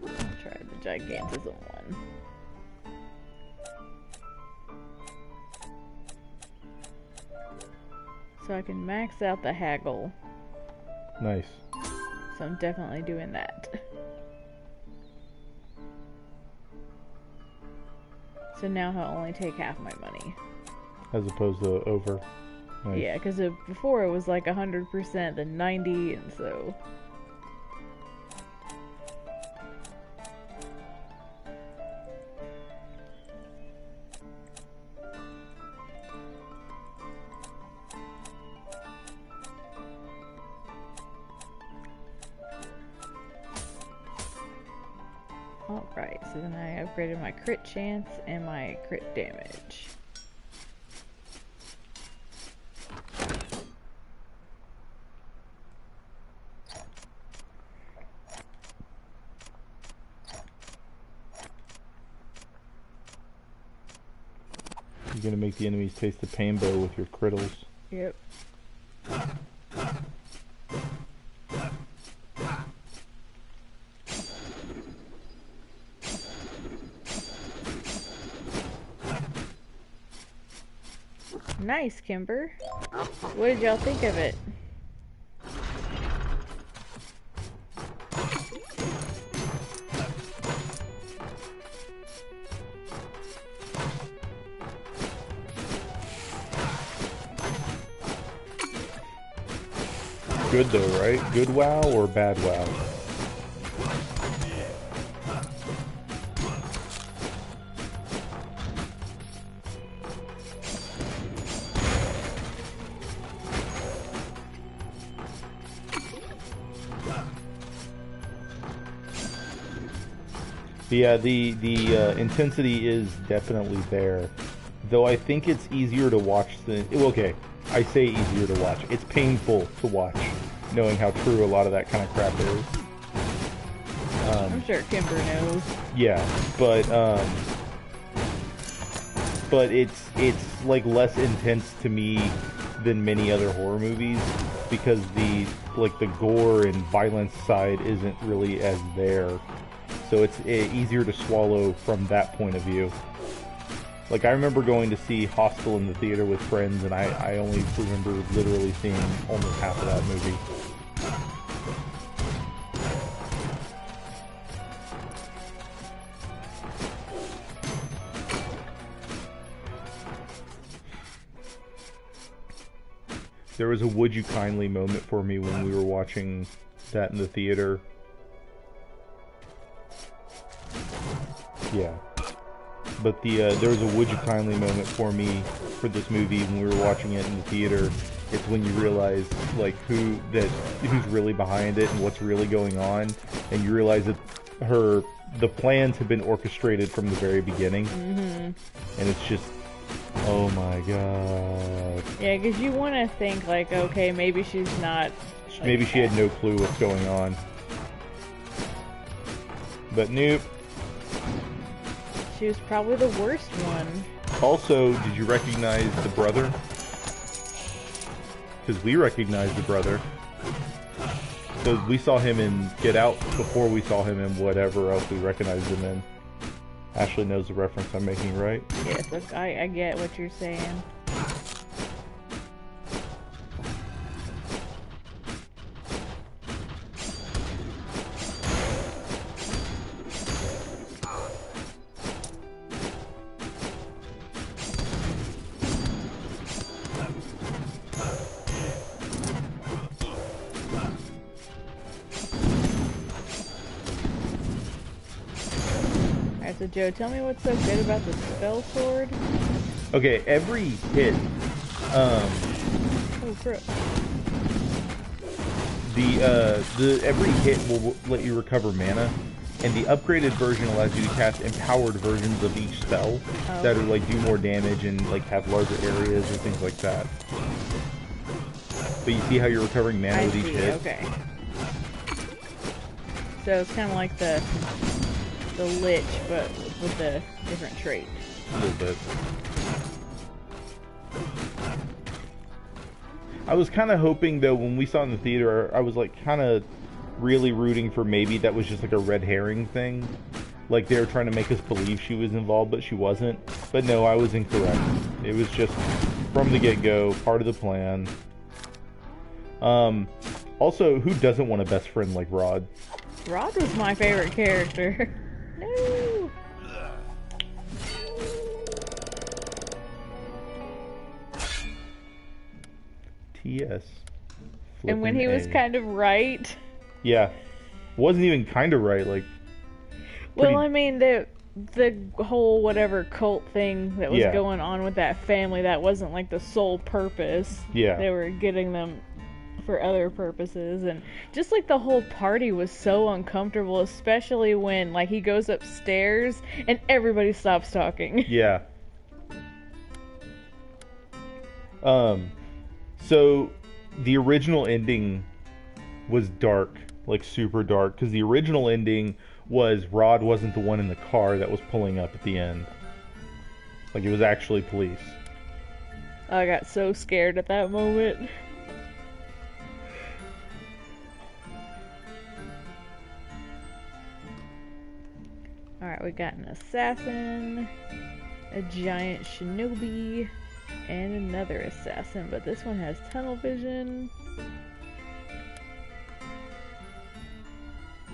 I'll try the gigantism one. So I can max out the haggle. Nice. So I'm definitely doing that. So now he'll only take half my money. As opposed to over. Nice. Yeah, because before it was like 100%, then 90, and so... Alright, so then I upgraded my crit chance and my crit damage. You're gonna make the enemies taste the painbow with your crittles. Yep. Nice, Kimber. What did y'all think of it? Good though, right? Good WoW or bad WoW? Yeah, the intensity is definitely there. Though I think it's easier to watch than... Okay, I say easier to watch. It's painful to watch, knowing how true a lot of that kind of crap is. I'm sure Kimber knows. Yeah, but it's like less intense to me than many other horror movies because the gore and violence side isn't really as there. So it's easier to swallow from that point of view. Like, I remember going to see Hostel in the theater with friends, and I only remember literally seeing almost half of that movie. There was a would you kindly moment for me when we were watching that in the theater. Yeah. But there was a would you kindly moment for me for this movie when we were watching it in the theater. It's when you realize like who's really behind it and what's really going on, and you realize that the plans have been orchestrated from the very beginning. And it's just, oh my god. Yeah, because you want to think like, okay, maybe she's not. Maybe she had no clue what's going on. But nope. She was probably the worst one. Also, did you recognize the brother? Because we recognized the brother. Because we saw him in Get Out before we saw him in whatever else we recognized him in. Ashley knows the reference I'm making, right? Yes, look, I get what you're saying. So Joe, tell me what's so good about the spell sword. Okay, every hit, Oh crap. The every hit will let you recover mana, and the upgraded version allows you to cast empowered versions of each spell that are like do more damage and like have larger areas or things like that. But you see how you're recovering mana with each hit? Okay. So it's kind of like the Lich, but with a different trait. A little bit. I was kind of hoping, though, when we saw it in the theater, I was like kind of really rooting for maybe that was just like a red herring thing. Like they were trying to make us believe she was involved, but she wasn't. But no, I was incorrect. It was just from the get-go, part of the plan. Also, who doesn't want a best friend like Rod? Rod was my favorite character. No! TS. And when he was kind of right. Yeah. Wasn't even kind of right, like... Well, I mean, the whole whatever cult thing that was going on with that family, that wasn't like the sole purpose. Yeah. They were getting them for other purposes, and just like the whole party was so uncomfortable, especially when like he goes upstairs and everybody stops talking. Yeah. So the original ending was dark, like super dark, because the original ending was Rod wasn't the one in the car that was pulling up at the end. Like, it was actually police. I got so scared at that moment. Alright, we got an assassin, a giant shinobi, and another assassin, but this one has tunnel vision.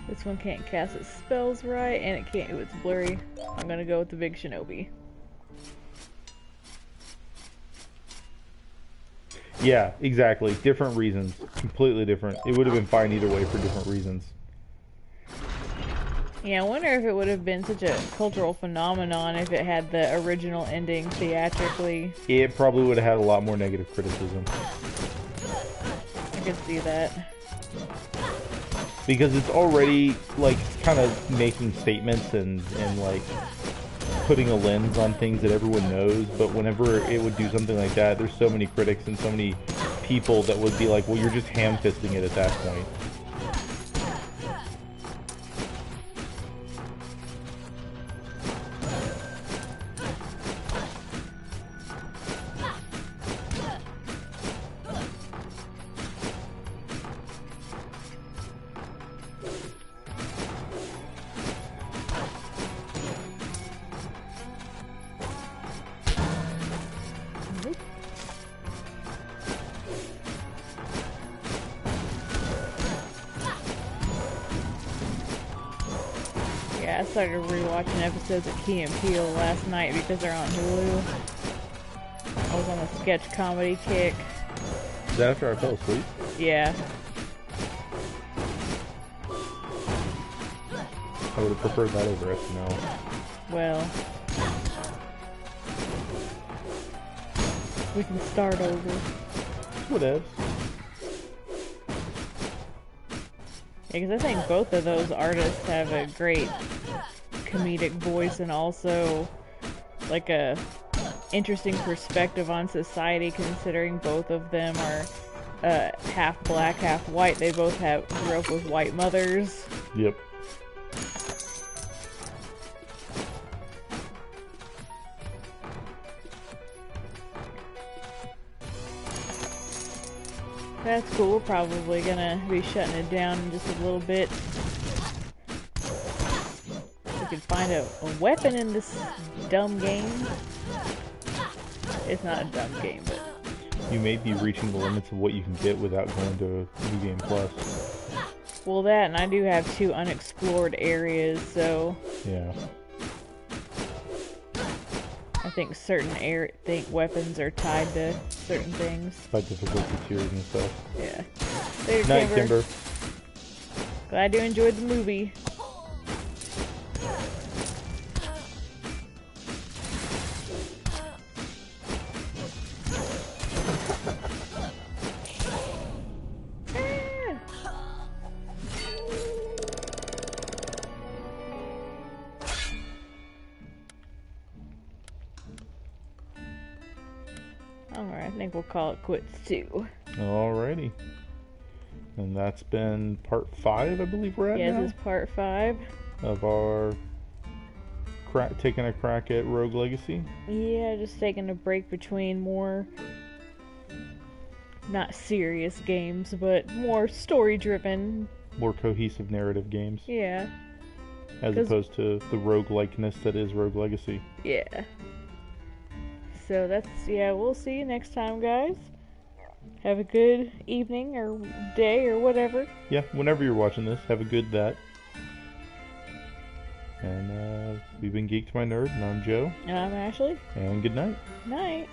This one can't cast its spells right, and it can't, it's blurry. I'm gonna go with the big shinobi. Yeah, exactly. Different reasons. Completely different. It would have been fine either way for different reasons. Yeah, I wonder if it would have been such a cultural phenomenon if it had the original ending theatrically. It probably would have had a lot more negative criticism. I could see that. Because it's already, like, kind of making statements and like, putting a lens on things that everyone knows, but whenever it would do something like that, there's so many critics and so many people that would be like, well, you're just ham-fisting it at that point. Yeah, I started rewatching episodes of Key and Peele last night because they're on Hulu. I was on a sketch comedy kick. Is that after I fell asleep? Yeah. I would have preferred that over SNL. Well, we can start over. Whatever. Yeah, because I think both of those artists have a great comedic voice and also like a interesting perspective on society, considering both of them are half black, half white. They both grew up with white mothers. Yep. That's cool. We're probably gonna be shutting it down in just a little bit. We can find a weapon in this dumb game. It's not a dumb game, but... You may be reaching the limits of what you can get without going to New Game Plus. Well, that, and I do have 2 unexplored areas, so... Yeah. I think certain weapons are tied to certain things. By difficulty tiers and stuff. Yeah. Later, Night, Timber. Glad you enjoyed the movie. Alright, I think we'll call it quits too. Alrighty. And that's been part 5, I believe we're at Yeah, now. this is part 5. Of our taking a crack at Rogue Legacy. Yeah, just taking a break between more, not serious games, but more story-driven. More cohesive narrative games. Yeah. As opposed to the roguelikeness that is Rogue Legacy. Yeah. So we'll see you next time, guys. Have a good evening or day or whatever. Yeah, whenever you're watching this, have a good that. And we've been Geek to My Nerd, and I'm Joe. And I'm Ashley. And good night. Night.